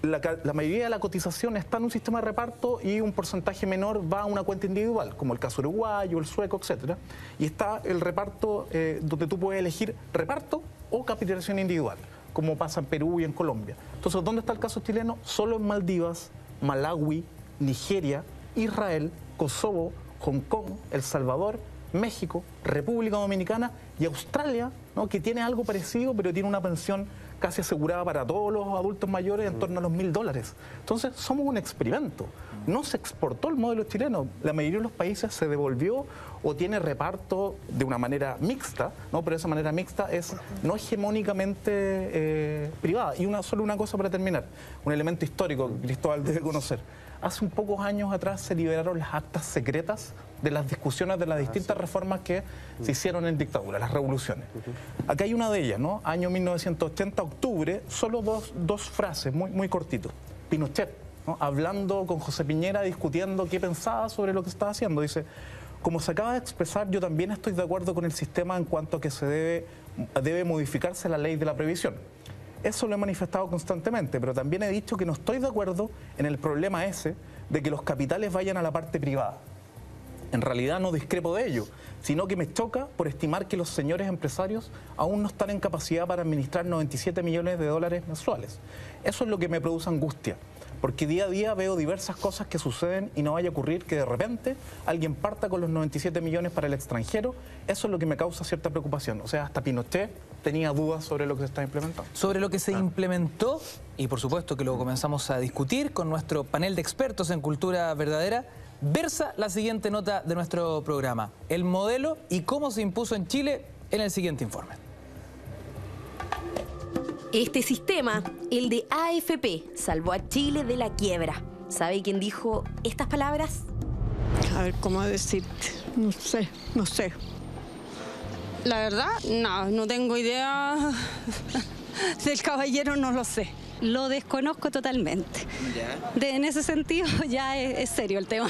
la mayoría de la cotización está en un sistema de reparto y un porcentaje menor va a una cuenta individual, como el caso uruguayo, el sueco, etcétera. Y está el reparto donde tú puedes elegir reparto o capitalización individual, como pasa en Perú y en Colombia. Entonces, ¿dónde está el caso chileno? Solo en Maldivas, Malawi, Nigeria, Israel, Kosovo, Hong Kong, El Salvador, México, República Dominicana y Australia, ¿no? Que tiene algo parecido, pero tiene una pensión casi asegurada para todos los adultos mayores en torno a los $1.000. Entonces, somos un experimento. No se exportó el modelo chileno. La mayoría de los países se devolvió o tiene reparto de una manera mixta, ¿no? Pero esa manera mixta es no hegemónicamente privada. Y solo una cosa para terminar, un elemento histórico que Cristóbal debe conocer. Hace un pocos años atrás se liberaron las actas secretas de las discusiones de las distintas reformas que se hicieron en dictadura, las revoluciones. Acá hay una de ellas, ¿no? Año 1980, octubre, solo dos frases, muy cortito. Pinochet, ¿no? Hablando con José Piñera, discutiendo qué pensaba sobre lo que estaba haciendo. Dice, como se acaba de expresar, yo también estoy de acuerdo con el sistema en cuanto a que debe modificarse la ley de la previsión. Eso lo he manifestado constantemente, pero también he dicho que no estoy de acuerdo en el problema ese de que los capitales vayan a la parte privada. En realidad no discrepo de ello, sino que me choca por estimar que los señores empresarios aún no están en capacidad para administrar 97 millones de dólares mensuales. Eso es lo que me produce angustia, porque día a día veo diversas cosas que suceden y no vaya a ocurrir que de repente alguien parta con los 97 millones para el extranjero. Eso es lo que me causa cierta preocupación. O sea, hasta Pinochet tenía dudas sobre lo que se está implementando. Sobre lo que se implementó, y por supuesto que lo comenzamos a discutir con nuestro panel de expertos en cultura verdadera, versa la siguiente nota de nuestro programa: el modelo y cómo se impuso en Chile, en el siguiente informe. Este sistema, el de AFP, salvó a Chile de la quiebra. ¿Sabe quién dijo estas palabras? A ver, ¿cómo decirte? No sé. La verdad, no tengo idea del caballero, no lo sé. Lo desconozco totalmente. En ese sentido ya es serio el tema.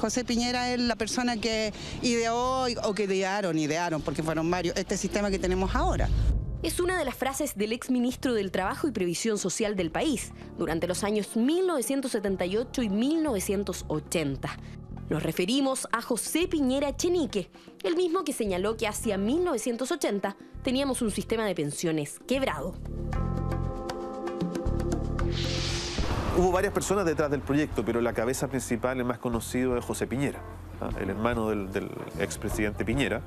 José Piñera es la persona que ideó, o que idearon, porque fueron varios, este sistema que tenemos ahora. Es una de las frases del exministro del Trabajo y Previsión Social del país durante los años 1978 y 1980. Nos referimos a José Piñera Echenique, el mismo que señaló que hacia 1980 teníamos un sistema de pensiones quebrado. Hubo varias personas detrás del proyecto, pero la cabeza principal, el más conocido, es José Piñera, ¿no? El hermano del expresidente Piñera,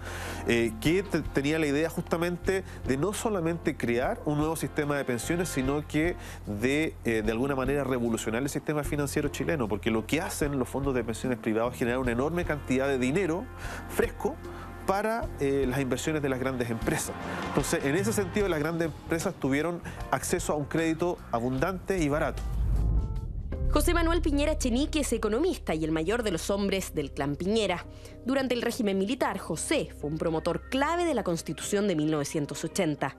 que tenía la idea justamente de no solamente crear un nuevo sistema de pensiones, sino que de alguna manera revolucionar el sistema financiero chileno, porque lo que hacen los fondos de pensiones privados es generar una enorme cantidad de dinero fresco para las inversiones de las grandes empresas. Entonces, en ese sentido, las grandes empresas tuvieron acceso a un crédito abundante y barato. José Manuel Piñera Echenique es economista y el mayor de los hombres del clan Piñera. Durante el régimen militar, José fue un promotor clave de la Constitución de 1980.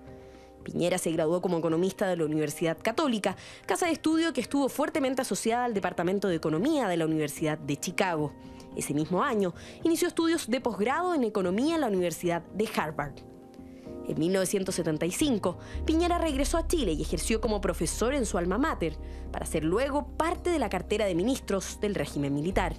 Piñera se graduó como economista de la Universidad Católica, casa de estudio que estuvo fuertemente asociada al Departamento de Economía de la Universidad de Chicago. Ese mismo año, inició estudios de posgrado en Economía en la Universidad de Harvard. En 1975, Piñera regresó a Chile y ejerció como profesor en su alma mater, para ser luego parte de la cartera de ministros del régimen militar.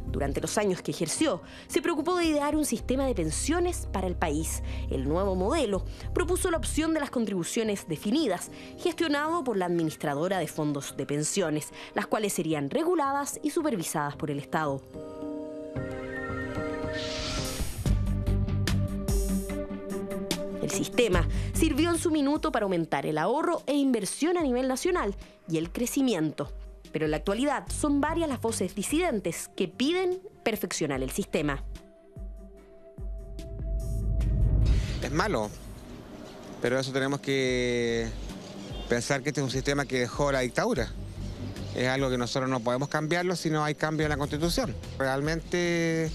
Durante los años que ejerció, se preocupó de idear un sistema de pensiones para el país. El nuevo modelo propuso la opción de las contribuciones definidas, gestionado por la administradora de fondos de pensiones, las cuales serían reguladas y supervisadas por el Estado. El sistema sirvió en su minuto para aumentar el ahorro e inversión a nivel nacional y el crecimiento. Pero en la actualidad son varias las voces disidentes que piden perfeccionar el sistema. Es malo, pero eso tenemos que pensar que este es un sistema que dejó la dictadura. Es algo que nosotros no podemos cambiarlo si no hay cambio en la Constitución. Realmente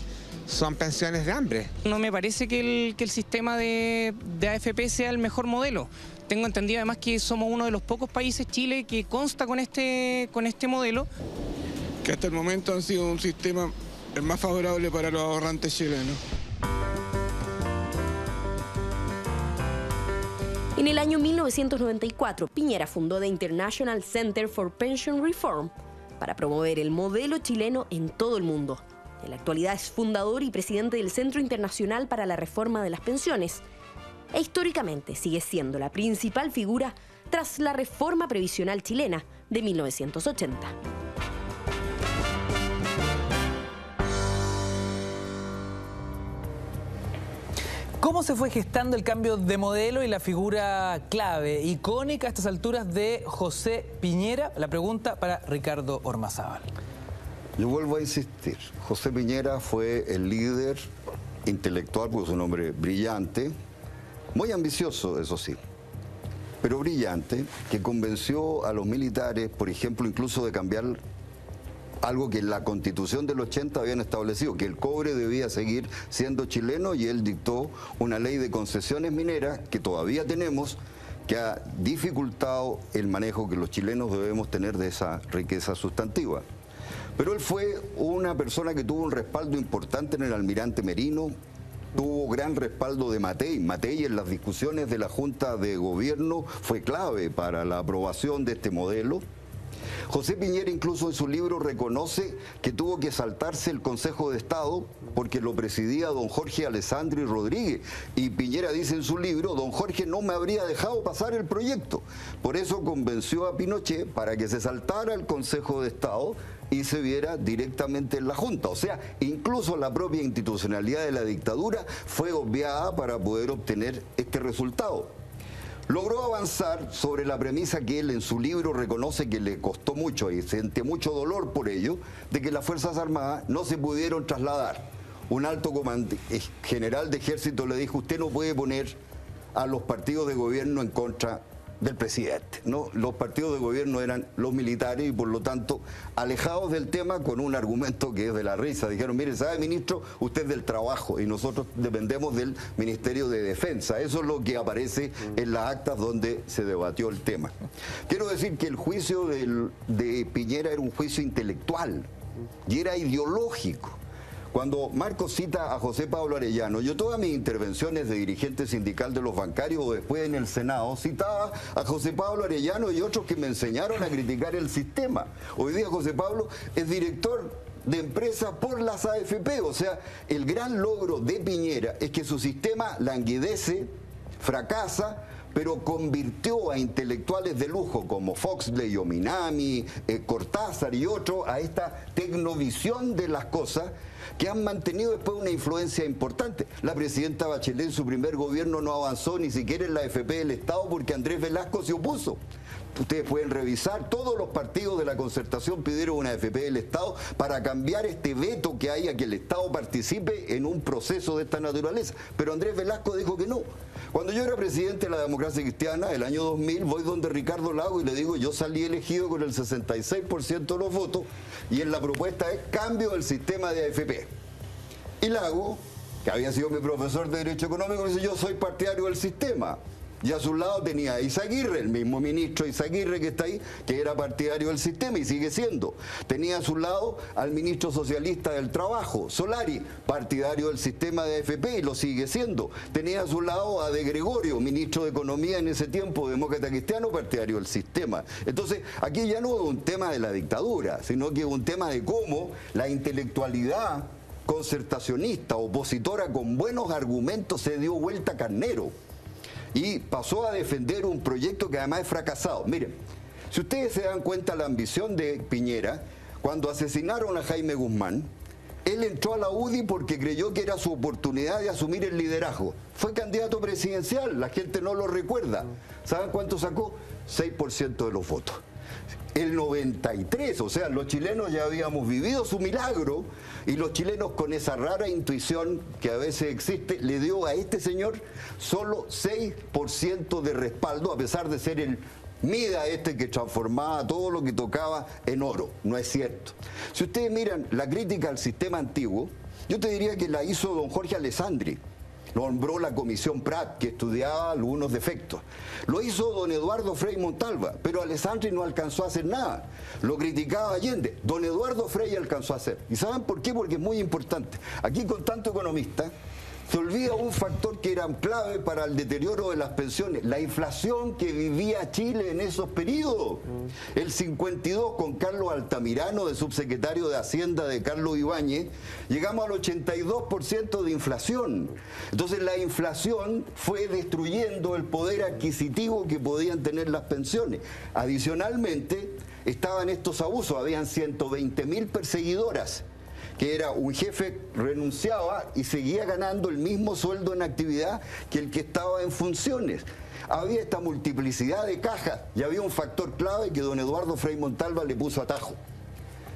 son pensiones de hambre. No me parece que el sistema de AFP sea el mejor modelo. Tengo entendido además que somos uno de los pocos países, Chile, que consta con este modelo. Que hasta el momento han sido un sistema el más favorable para los ahorrantes chilenos. En el año 1994, Piñera fundó The International Center for Pension Reform para promover el modelo chileno en todo el mundo. En la actualidad es fundador y presidente del Centro Internacional para la Reforma de las Pensiones. E históricamente sigue siendo la principal figura tras la reforma previsional chilena de 1980. ¿Cómo se fue gestando el cambio de modelo y la figura clave, icónica a estas alturas de José Piñera? La pregunta para Ricardo Ormazábal. Yo vuelvo a insistir, José Piñera fue el líder intelectual, porque es un hombre brillante, muy ambicioso, eso sí, pero brillante, que convenció a los militares, por ejemplo, incluso de cambiar algo que en la Constitución del 80 habían establecido, que el cobre debía seguir siendo chileno, y él dictó una ley de concesiones mineras que todavía tenemos, que ha dificultado el manejo que los chilenos debemos tener de esa riqueza sustantiva. Pero él fue una persona que tuvo un respaldo importante en el almirante Merino, tuvo gran respaldo de Matei. Matei en las discusiones de la Junta de Gobierno fue clave para la aprobación de este modelo. José Piñera incluso en su libro reconoce que tuvo que saltarse el Consejo de Estado porque lo presidía don Jorge Alessandri Rodríguez. Y Piñera dice en su libro, don Jorge no me habría dejado pasar el proyecto. Por eso convenció a Pinochet para que se saltara el Consejo de Estado y se viera directamente en la Junta. O sea, incluso la propia institucionalidad de la dictadura fue obviada para poder obtener este resultado. Logró avanzar sobre la premisa que él en su libro reconoce que le costó mucho y siente mucho dolor por ello, de que las Fuerzas Armadas no se pudieron trasladar. Un alto general de ejército le dijo, usted no puede poner a los partidos de gobierno en contra del presidente, ¿no? Los partidos de gobierno eran los militares y por lo tanto alejados del tema con un argumento que es de la risa. Dijeron, mire, ¿sabe, ministro? Usted es del trabajo y nosotros dependemos del Ministerio de Defensa. Eso es lo que aparece en las actas donde se debatió el tema. Quiero decir que el juicio de Piñera era un juicio intelectual y era ideológico. Cuando Marcos cita a José Pablo Arellano, yo todas mis intervenciones de dirigente sindical de los bancarios o después en el Senado citaba a José Pablo Arellano y otros que me enseñaron a criticar el sistema. Hoy día José Pablo es director de empresa por las AFP, o sea, el gran logro de Piñera es que su sistema languidece, fracasa, pero convirtió a intelectuales de lujo como Foxley o Minami, Cortázar y otros a esta tecnovisión de las cosas que han mantenido después una influencia importante. La presidenta Bachelet en su primer gobierno no avanzó ni siquiera en la AFP del Estado porque Andrés Velasco se opuso. Ustedes pueden revisar, todos los partidos de la concertación pidieron una AFP del Estado para cambiar este veto que hay a que el Estado participe en un proceso de esta naturaleza. Pero Andrés Velasco dijo que no. Cuando yo era presidente de la Democracia Cristiana, el año 2000, voy donde Ricardo Lago y le digo, yo salí elegido con el 66% de los votos y en la propuesta es cambio del sistema de AFP. Y Lago, que había sido mi profesor de Derecho Económico, dice, yo soy partidario del sistema. Y a su lado tenía a Izaguirre, el mismo ministro Izaguirre que está ahí, que era partidario del sistema y sigue siendo. Tenía a su lado al ministro socialista del Trabajo, Solari, partidario del sistema de AFP y lo sigue siendo. Tenía a su lado a De Gregorio, ministro de Economía en ese tiempo, demócrata cristiano, partidario del sistema. Entonces, aquí ya no es un tema de la dictadura, sino que es un tema de cómo la intelectualidad concertacionista, opositora con buenos argumentos, se dio vuelta carnero. Y pasó a defender un proyecto que además es fracasado. Miren, si ustedes se dan cuenta la ambición de Piñera, cuando asesinaron a Jaime Guzmán, él entró a la UDI porque creyó que era su oportunidad de asumir el liderazgo. Fue candidato presidencial, la gente no lo recuerda. ¿Saben cuánto sacó? 6% de los votos. el 93, o sea, los chilenos ya habíamos vivido su milagro y los chilenos con esa rara intuición que a veces existe, le dio a este señor solo 6% de respaldo, a pesar de ser el Mida que transformaba todo lo que tocaba en oro. No es cierto. Si ustedes miran la crítica al sistema antiguo, yo te diría que la hizo don Jorge Alessandri. Nombró la comisión Prat, que estudiaba algunos defectos. Lo hizo don Eduardo Frei Montalva, pero Alessandri no alcanzó a hacer nada. Lo criticaba Allende. Don Eduardo Frei alcanzó a hacer. ¿Y saben por qué? Porque es muy importante. Aquí con tanto economista, se olvida un factor que era clave para el deterioro de las pensiones, la inflación que vivía Chile en esos periodos. El 52, con Carlos Altamirano, de subsecretario de Hacienda de Carlos Ibáñez, llegamos al 82% de inflación. Entonces la inflación fue destruyendo el poder adquisitivo que podían tener las pensiones. Adicionalmente, estaban estos abusos, habían 120.000 perseguidoras, que era un jefe renunciaba y seguía ganando el mismo sueldo en actividad que el que estaba en funciones. Había esta multiplicidad de cajas y había un factor clave que don Eduardo Frei Montalva le puso atajo.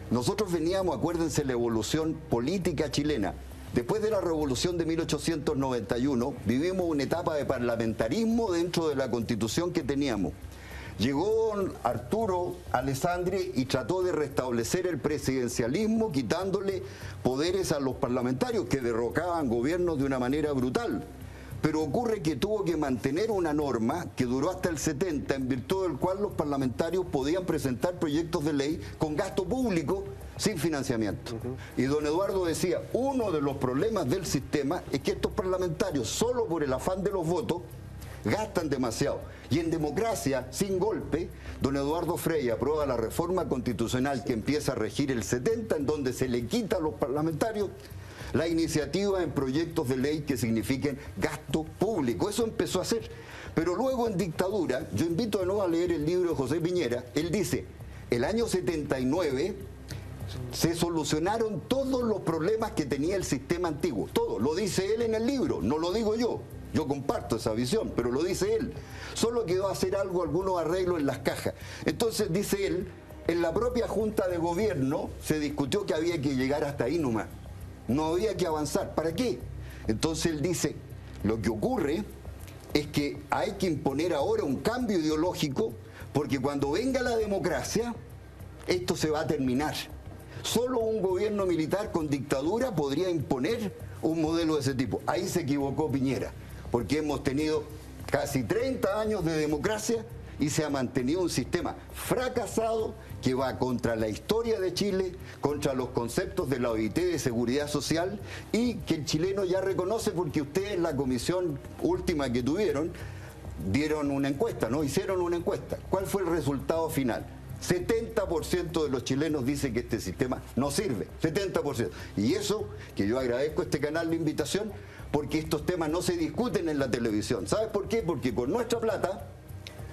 Nosotros veníamos, acuérdense, la evolución política chilena. Después de la revolución de 1891, vivimos una etapa de parlamentarismo dentro de la constitución que teníamos. Llegó don Arturo Alessandri y trató de restablecer el presidencialismo quitándole poderes a los parlamentarios que derrocaban gobiernos de una manera brutal. Pero ocurre que tuvo que mantener una norma que duró hasta el 70, en virtud del cual los parlamentarios podían presentar proyectos de ley con gasto público sin financiamiento. Y don Eduardo decía, uno de los problemas del sistema es que estos parlamentarios, solo por el afán de los votos, gastan demasiado. Y en democracia, sin golpe, don Eduardo Frei aprueba la reforma constitucional que empieza a regir el 70, en donde se le quita a los parlamentarios la iniciativa en proyectos de ley que signifiquen gasto público. Eso empezó a hacer. Pero luego en dictadura, yo invito de nuevo a leer el libro de José Piñera, él dice, el año 79 se solucionaron todos los problemas que tenía el sistema antiguo. Todo, lo dice él en el libro, no lo digo yo. Yo comparto esa visión, pero lo dice él. Solo quedó hacer algunos arreglos en las cajas. Entonces, dice él, en la propia Junta de Gobierno se discutió que había que llegar hasta ahí nomás. No había que avanzar. ¿Para qué? Entonces él dice, lo que ocurre es que hay que imponer ahora un cambio ideológico, porque cuando venga la democracia, esto se va a terminar. Solo un gobierno militar con dictadura podría imponer un modelo de ese tipo. Ahí se equivocó Piñera, porque hemos tenido casi 30 años de democracia y se ha mantenido un sistema fracasado que va contra la historia de Chile, contra los conceptos de la OIT de seguridad social y que el chileno ya reconoce, porque ustedes en la comisión última que tuvieron dieron una encuesta, ¿no? Hicieron una encuesta. ¿Cuál fue el resultado final? 70% de los chilenos dicen que este sistema no sirve, 70%. Y eso, que yo agradezco a este canal la invitación, porque estos temas no se discuten en la televisión. ¿Sabes por qué? Porque con nuestra plata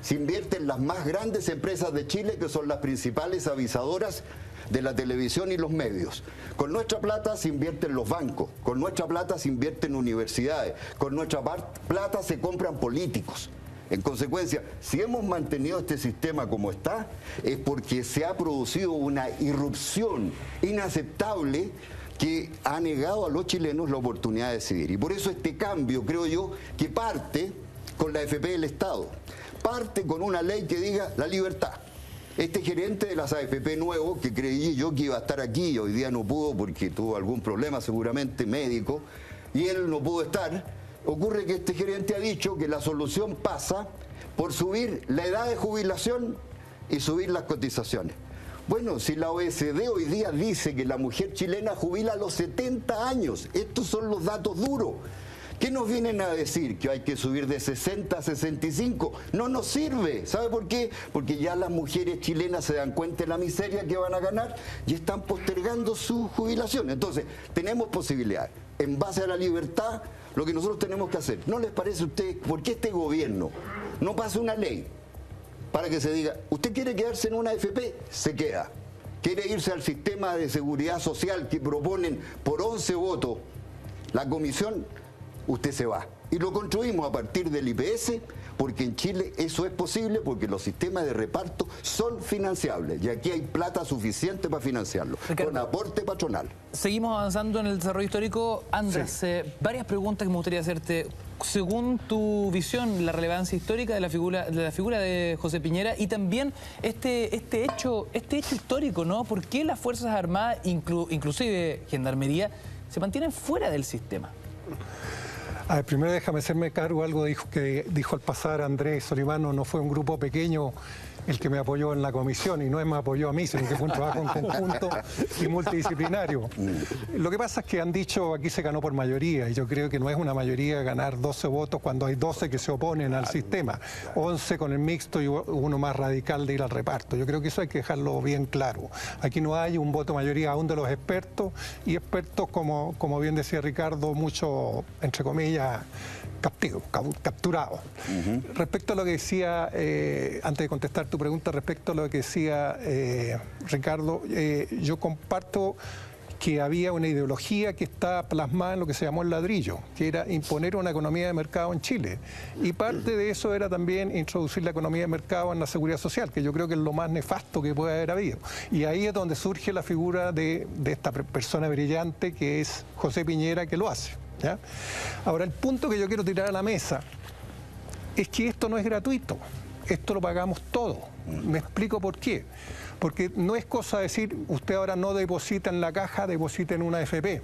se invierten las más grandes empresas de Chile, que son las principales avisadoras de la televisión y los medios. Con nuestra plata se invierten los bancos, con nuestra plata se invierten universidades, con nuestra plata se compran políticos. En consecuencia, si hemos mantenido este sistema como está, es porque se ha producido una irrupción inaceptable que ha negado a los chilenos la oportunidad de decidir. Y por eso este cambio, creo yo, que parte con la AFP del Estado, parte con una ley que diga la libertad. Este gerente de las AFP nuevo, que creí yo que iba a estar aquí, hoy día no pudo porque tuvo algún problema seguramente médico, y él no pudo estar. Ocurre que este gerente ha dicho que la solución pasa por subir la edad de jubilación y subir las cotizaciones. Bueno, si la OECD hoy día dice que la mujer chilena jubila a los 70 años, estos son los datos duros. ¿Qué nos vienen a decir? ¿Que hay que subir de 60 a 65? No nos sirve. ¿Sabe por qué? Porque ya las mujeres chilenas se dan cuenta de la miseria que van a ganar y están postergando su jubilación. Entonces, tenemos posibilidades. En base a la libertad, lo que nosotros tenemos que hacer. ¿No les parece a ustedes por qué este gobierno no pasa una ley para que se diga, usted quiere quedarse en una AFP? Se queda. ¿Quiere irse al sistema de seguridad social que proponen por 11 votos la comisión? Usted se va. Y lo construimos a partir del IPS, porque en Chile eso es posible, porque los sistemas de reparto son financiables y aquí hay plata suficiente para financiarlo, Ricardo, con aporte patronal. Seguimos avanzando en el desarrollo histórico. Andrés, sí, varias preguntas que me gustaría hacerte. Según tu visión, la relevancia histórica de la figura de José Piñera y también este hecho histórico, ¿no? ¿Por qué las Fuerzas Armadas, inclusive Gendarmería, se mantienen fuera del sistema? A ver, primero déjame hacerme cargo de algo que dijo al pasar Andrés Solimano. No fue un grupo pequeño el que me apoyó en la comisión, y no me apoyó a mí, sino que fue un trabajo en conjunto y multidisciplinario. Lo que pasa es que han dicho aquí se ganó por mayoría, y yo creo que no es una mayoría ganar 12 votos cuando hay 12 que se oponen al sistema, 11 con el mixto y uno más radical de ir al reparto. Yo creo que eso hay que dejarlo bien claro. Aquí no hay un voto mayoría aún de los expertos, y expertos, como bien decía Ricardo, mucho, entre comillas, capturado. Respecto a lo que decía, antes de contestar tu pregunta, respecto a lo que decía Ricardo, yo comparto que había una ideología que está plasmada en lo que se llamó el ladrillo, que era imponer una economía de mercado en Chile. Y parte de eso era también introducir la economía de mercado en la seguridad social, que yo creo que es lo más nefasto que puede haber habido. Y ahí es donde surge la figura de esta persona brillante que es José Piñera, que lo hace, ¿ya? Ahora, el punto que yo quiero tirar a la mesa es que esto no es gratuito, esto lo pagamos todo. Me explico por qué. Porque no es cosa decir, usted ahora no deposita en la caja, deposita en una AFP.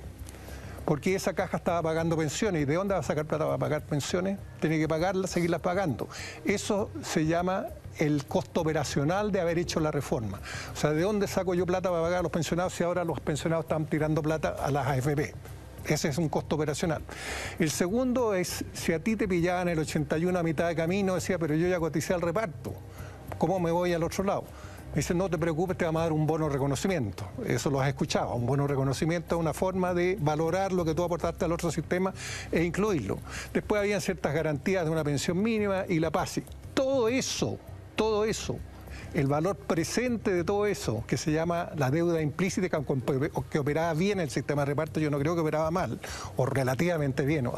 Porque esa caja estaba pagando pensiones. ¿Y de dónde va a sacar plata para pagar pensiones? Tiene que pagarlas, seguirlas pagando. Eso se llama el costo operacional de haber hecho la reforma. O sea, ¿de dónde saco yo plata para pagar a los pensionados si ahora los pensionados están tirando plata a las AFP? Ese es un costo operacional. El segundo es, si a ti te pillaban el 81 a mitad de camino, decía, pero yo ya coticé al reparto, ¿cómo me voy al otro lado? Me dice, no te preocupes, te vamos a dar un bono de reconocimiento. Eso lo has escuchado. Un bono de reconocimiento es una forma de valorar lo que tú aportaste al otro sistema e incluirlo. Después habían ciertas garantías de una pensión mínima y la PASI. Todo eso, el valor presente de todo eso, que se llama la deuda implícita, que operaba bien el sistema de reparto, yo no creo que operaba mal, o relativamente bien,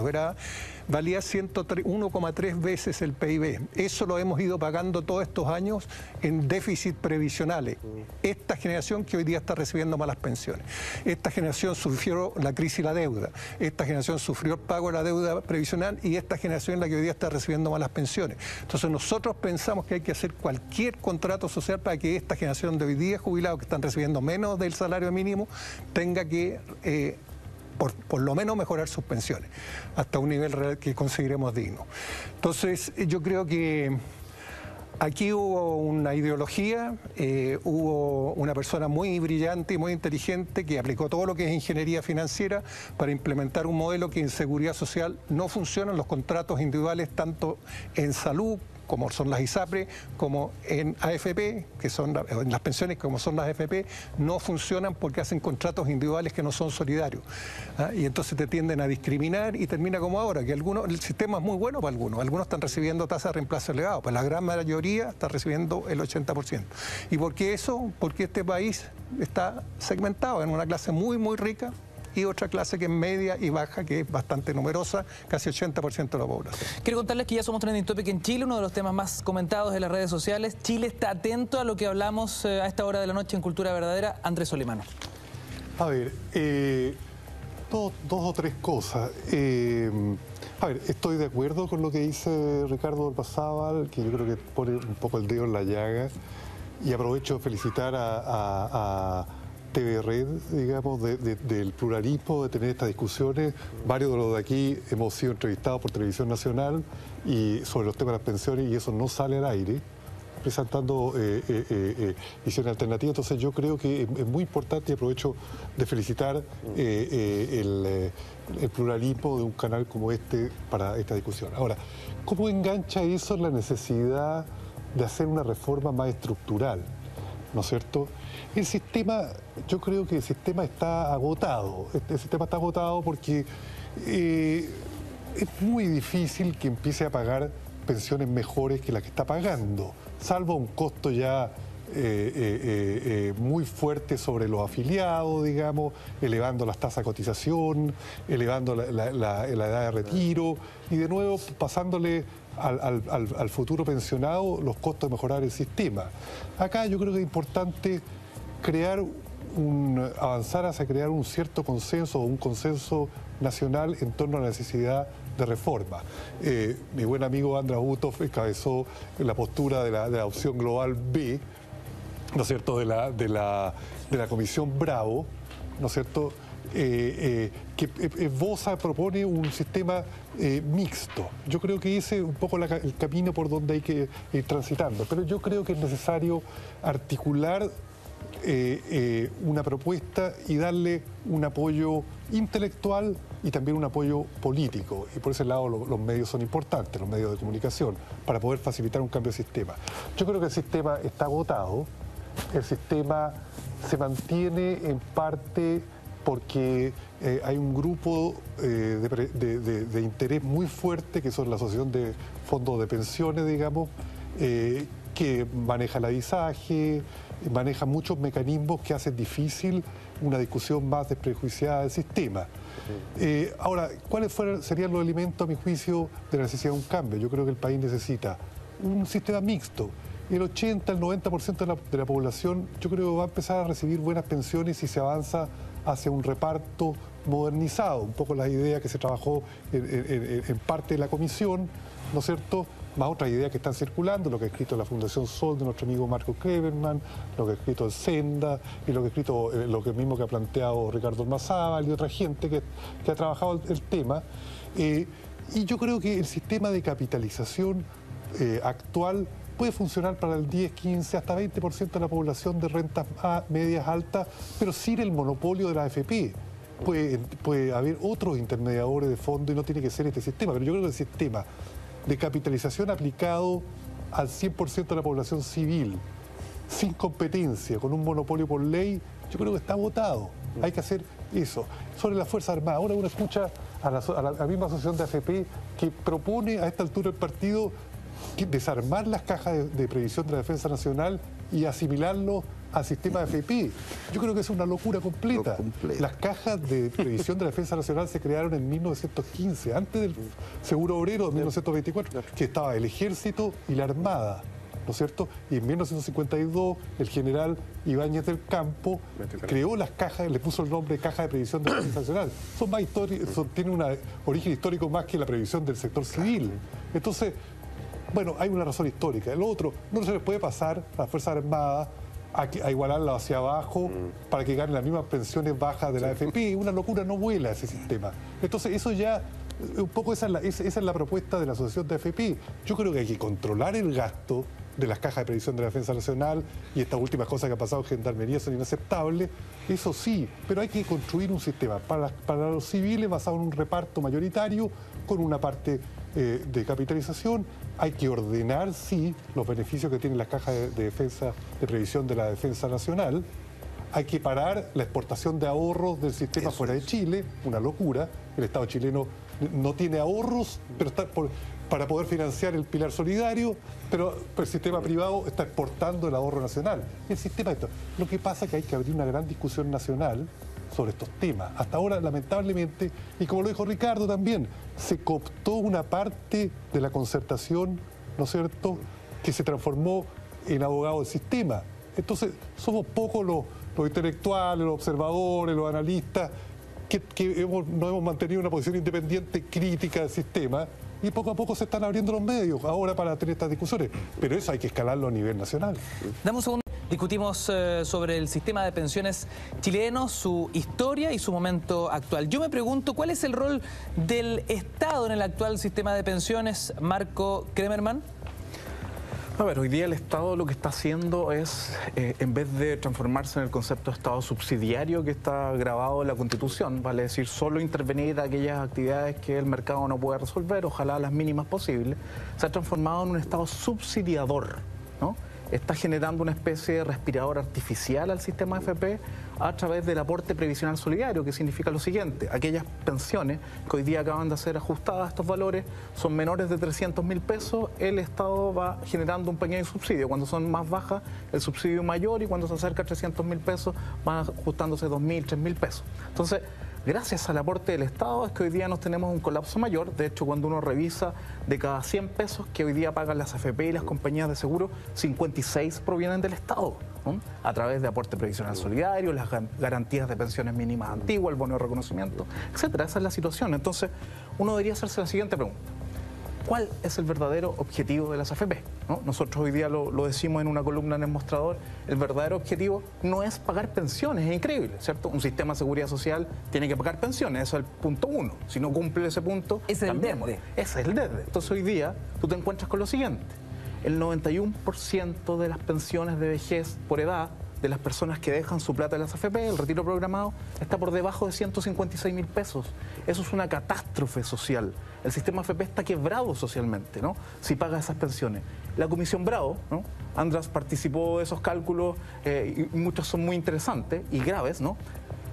valía 1,3 veces el PIB. Eso lo hemos ido pagando todos estos años en déficit previsionales. Esta generación que hoy día está recibiendo malas pensiones. Esta generación sufrió la crisis y la deuda. Esta generación sufrió el pago de la deuda previsional, y esta generación es la que hoy día está recibiendo malas pensiones. Entonces nosotros pensamos que hay que hacer cualquier contrato social para que esta generación de hoy día jubilados que están recibiendo menos del salario mínimo tenga que por lo menos mejorar sus pensiones hasta un nivel real que conseguiremos digno. Entonces yo creo que aquí hubo una ideología, hubo una persona muy brillante y muy inteligente que aplicó todo lo que es ingeniería financiera para implementar un modelo que en seguridad social no funciona en los contratos individuales, tanto en salud, como son las ISAPRE, como en AFP, que son en las pensiones, como son las AFP, no funcionan porque hacen contratos individuales que no son solidarios. Y entonces te tienden a discriminar y termina como ahora, que el sistema es muy bueno para algunos están recibiendo tasas de reemplazo elevado, pero la gran mayoría está recibiendo el 80%. ¿Y por qué eso? Porque este país está segmentado en una clase muy, muy rica y otra clase que es media y baja, que es bastante numerosa, casi 80% de la población. Quiero contarles que ya somos Trending Topic en Chile, uno de los temas más comentados en las redes sociales. Chile está atento a lo que hablamos a esta hora de la noche en Cultura Verdadera. Andrés Solimano. A ver, dos o tres cosas. A ver, estoy de acuerdo con lo que dice Ricardo Ormazábal, que yo creo que pone un poco el dedo en la llaga, y aprovecho de felicitar a TV Red, digamos, del pluralismo, de tener estas discusiones. Varios de los de aquí hemos sido entrevistados por Televisión Nacional y sobre los temas de las pensiones, y eso no sale al aire, presentando visiones alternativas. Entonces yo creo que es muy importante, y aprovecho de felicitar el pluralismo de un canal como este para esta discusión. Ahora, ¿cómo engancha eso en la necesidad de hacer una reforma más estructural? ¿No es cierto? El sistema, yo creo que el sistema está agotado. El sistema está agotado porque es muy difícil que empiece a pagar pensiones mejores que las que está pagando, salvo un costo ya muy fuerte sobre los afiliados, digamos, elevando las tasas de cotización, elevando la edad de retiro y de nuevo pasándole al futuro pensionado los costos de mejorar el sistema. Acá yo creo que es importante avanzar hacia crear un cierto consenso o un consenso nacional en torno a la necesidad de reforma. Mi buen amigo András Uthoff encabezó la postura de la opción global B, ¿no es cierto?, de la Comisión Bravo, ¿no es cierto?, que Bosa propone un sistema mixto. Yo creo que ese es un poco el camino por donde hay que ir transitando, pero yo creo que es necesario articular una propuesta y darle un apoyo intelectual y también un apoyo político. Y por ese lado los medios son importantes, los medios de comunicación, para poder facilitar un cambio de sistema. Yo creo que el sistema está agotado, el sistema se mantiene en parte porque hay un grupo de interés muy fuerte, que son la Asociación de Fondos de Pensiones, digamos, que maneja el avisaje, maneja muchos mecanismos que hacen difícil una discusión más desprejuiciada del sistema. Ahora, ¿cuáles serían los elementos, a mi juicio, de la necesidad de un cambio? Yo creo que el país necesita un sistema mixto. El 80, el 90% de la población, yo creo que va a empezar a recibir buenas pensiones si se avanza hacia un reparto modernizado, un poco la idea que se trabajó en parte de la comisión, ¿no es cierto?, más otras ideas que están circulando, lo que ha escrito la Fundación Sol de nuestro amigo Marco Kreberman, lo que ha escrito el Senda y lo que ha escrito lo mismo que ha planteado Ricardo Ormazábal y otra gente que ha trabajado el tema. Y yo creo que el sistema de capitalización actual puede funcionar para el 10, 15, hasta 20% de la población de rentas medias altas, pero sin el monopolio de la AFP. Puede haber otros intermediadores de fondo y no tiene que ser este sistema, pero yo creo que el sistema de capitalización aplicado al 100% de la población civil, sin competencia, con un monopolio por ley, yo creo que está agotado. Hay que hacer eso. Sobre las Fuerzas Armadas, ahora uno escucha a la misma asociación de AFP que propone a esta altura del partido desarmar las cajas de previsión de la Defensa Nacional y asimilarlo al sistema de AFP. Yo creo que es una locura completa. Las cajas de previsión de la Defensa Nacional se crearon en 1915, antes del Seguro Obrero de 1924, que estaba el Ejército y la Armada, ¿no es cierto? Y en 1952 el general Ibáñez del Campo creó las cajas, le puso el nombre de Caja de Previsión de la Defensa Nacional. Son más tienen un origen histórico más que la previsión del sector civil. Entonces, bueno, hay una razón histórica. El otro, no se les puede pasar a las Fuerzas Armadas a igualarla hacia abajo para que ganen las mismas pensiones bajas de la AFP. Una locura, no vuela ese sistema. Entonces, eso ya, un poco esa es la propuesta de la Asociación de AFP. Yo creo que hay que controlar el gasto de las cajas de previsión de la Defensa Nacional, y estas últimas cosas que ha pasado en Gendarmería son inaceptables, eso sí, pero hay que construir un sistema para los civiles basado en un reparto mayoritario con una parte de capitalización. Hay que ordenar, sí, los beneficios que tienen las cajas de previsión de la Defensa Nacional. Hay que parar la exportación de ahorros del sistema fuera de Chile, una locura. El Estado chileno no tiene ahorros, pero está para poder financiar el pilar solidario, pero el sistema privado está exportando el ahorro nacional. El sistema Lo que pasa es que hay que abrir una gran discusión nacional sobre estos temas. Hasta ahora, lamentablemente, y como lo dijo Ricardo también, se cooptó una parte de la concertación, ¿no es cierto?, que se transformó en abogado del sistema. Entonces, somos pocos los intelectuales, los observadores, los analistas, que no hemos mantenido una posición independiente crítica del sistema, y poco a poco se están abriendo los medios ahora para tener estas discusiones. Pero eso hay que escalarlo a nivel nacional. Dame un segundo. Discutimos sobre el sistema de pensiones chileno, su historia y su momento actual. Yo me pregunto, ¿cuál es el rol del Estado en el actual sistema de pensiones, Marco Kreberman? A ver, hoy día el Estado lo que está haciendo es, en vez de transformarse en el concepto de Estado subsidiario que está grabado en la Constitución, vale decir, solo intervenir aquellas actividades que el mercado no puede resolver, ojalá las mínimas posibles, se ha transformado en un Estado subsidiador, ¿no? está generando una especie de respirador artificial al sistema AFP a través del aporte previsional solidario, que significa lo siguiente: aquellas pensiones que hoy día acaban de ser ajustadas a estos valores son menores de 300.000 pesos, el Estado va generando un pequeño subsidio. Cuando son más bajas, el subsidio mayor, y cuando se acerca a 300.000 pesos van ajustándose 2.000, 3.000 pesos. Entonces, gracias al aporte del Estado es que hoy día nos tenemos un colapso mayor. De hecho, cuando uno revisa, de cada 100 pesos que hoy día pagan las AFP y las compañías de seguro, 56 provienen del Estado, ¿no? A través de aporte previsional solidario, las garantías de pensiones mínimas antiguas, el bono de reconocimiento, etcétera. Esa es la situación. Entonces, uno debería hacerse la siguiente pregunta: ¿cuál es el verdadero objetivo de las AFP? ¿No? Nosotros hoy día lo decimos en una columna en El Mostrador: el verdadero objetivo no es pagar pensiones. Es increíble, ¿cierto? Un sistema de seguridad social tiene que pagar pensiones, eso es el punto 1. Si no cumple ese punto, ese es el desde. Ese es el desde. Entonces hoy día tú te encuentras con lo siguiente: el 91% de las pensiones de vejez por edad de las personas que dejan su plata en las AFP, el retiro programado, está por debajo de 156.000 pesos. Eso es una catástrofe social. El sistema AFP está quebrado socialmente, ¿no? Si paga esas pensiones. La Comisión Bravo, ¿no? András participó de esos cálculos, y muchos son muy interesantes y graves, ¿no?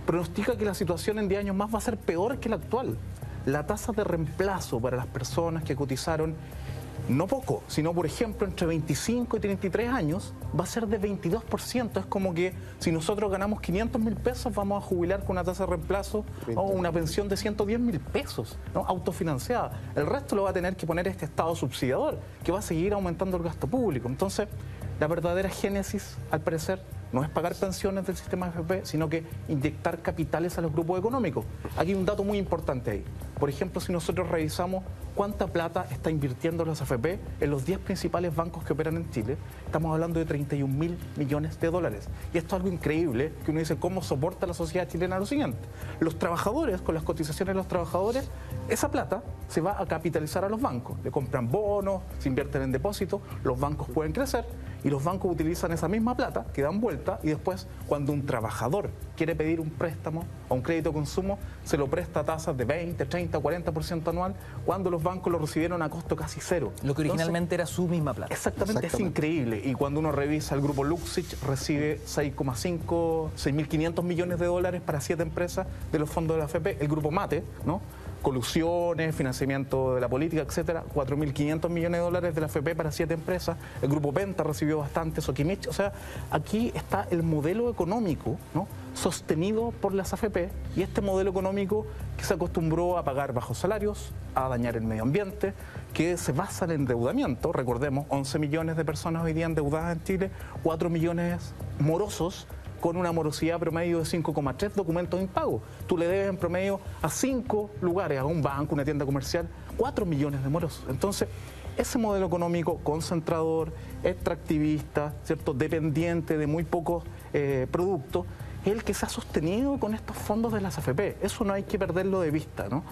Pronostica que la situación en 10 años más va a ser peor que la actual. La tasa de reemplazo para las personas que cotizaron no poco, sino por ejemplo entre 25 y 33 años, va a ser de 22%. Es como que si nosotros ganamos 500.000 pesos, vamos a jubilar con una tasa de reemplazo o una pensión de 110.000 pesos, ¿no? Autofinanciada. El resto lo va a tener que poner este Estado subsidiador, que va a seguir aumentando el gasto público. Entonces, la verdadera génesis, al parecer, no es pagar pensiones del sistema AFP, sino que inyectar capitales a los grupos económicos. Aquí hay un dato muy importante ahí. Por ejemplo, si nosotros revisamos cuánta plata está invirtiendo las AFP en los 10 principales bancos que operan en Chile, estamos hablando de 31.000 millones de dólares. Y esto es algo increíble, que uno dice: ¿cómo soporta la sociedad chilena lo siguiente? Los trabajadores, con las cotizaciones de los trabajadores, esa plata se va a capitalizar a los bancos. Le compran bonos, se invierten en depósitos, los bancos pueden crecer y los bancos utilizan esa misma plata que dan vuelta, y después, cuando un trabajador quiere pedir un préstamo o un crédito de consumo, se lo presta a tasas de 20, 30, 40% anual, cuando los bancos lo recibieron a costo casi cero. Lo que originalmente era su misma plata. Exactamente, es increíble. Y cuando uno revisa, el grupo Luxich recibe 6.500 millones de dólares para 7 empresas de los fondos de la AFP. El grupo Mate, ¿no? Colusiones, financiamiento de la política, etcétera, 4.500 millones de dólares de la AFP para 7 empresas. El grupo Penta recibió bastante, Soquimich. O sea, aquí está el modelo económico, ¿no?, sostenido por las AFP, y este modelo económico que se acostumbró a pagar bajos salarios, a dañar el medio ambiente, que se basa en endeudamiento. Recordemos, 11 millones de personas hoy día endeudadas en Chile, 4 millones morosos, con una morosidad promedio de 5,3 documentos impago. Tú le debes en promedio a 5 lugares, a un banco, una tienda comercial, 4 millones de morosos. Entonces, ese modelo económico concentrador, extractivista, ¿cierto?, dependiente de muy pocos productos, es el que se ha sostenido con estos fondos de las AFP. Eso no hay que perderlo de vista, ¿no?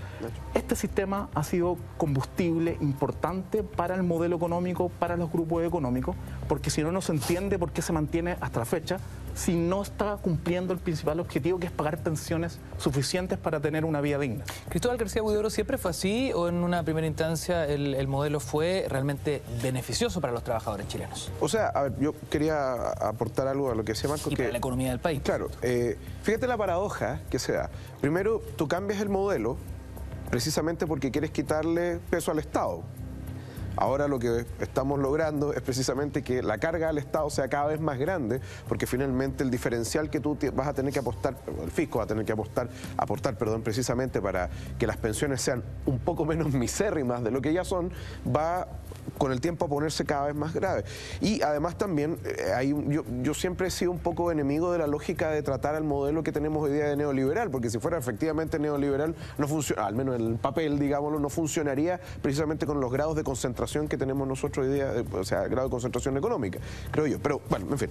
Este sistema ha sido combustible importante para el modelo económico, para los grupos económicos, porque si no, no se entiende por qué se mantiene hasta la fecha si no está cumpliendo el principal objetivo, que es pagar pensiones suficientes para tener una vida digna. Cristóbal García Huidobro, ¿siempre fue así o en una primera instancia el modelo fue realmente beneficioso para los trabajadores chilenos? O sea, a ver, yo quería aportar algo a lo que decía Marco. Y para la economía del país. Claro, fíjate la paradoja que se da. Primero, tú cambias el modelo precisamente porque quieres quitarle peso al Estado. Ahora lo que estamos logrando es precisamente que la carga al Estado sea cada vez más grande, porque finalmente el diferencial que tú vas a tener que apostar, el fisco va a tener que aportar, precisamente para que las pensiones sean un poco menos misérrimas de lo que ya son, va con el tiempo a ponerse cada vez más grave. Y además también, yo siempre he sido un poco enemigo de la lógica de tratar al modelo que tenemos hoy día de neoliberal, porque si fuera efectivamente neoliberal, no funciona, al menos en el papel, digámoslo, no funcionaría precisamente con los grados de concentración que tenemos nosotros hoy día, o sea, grado de concentración económica, creo yo. Pero bueno, en fin.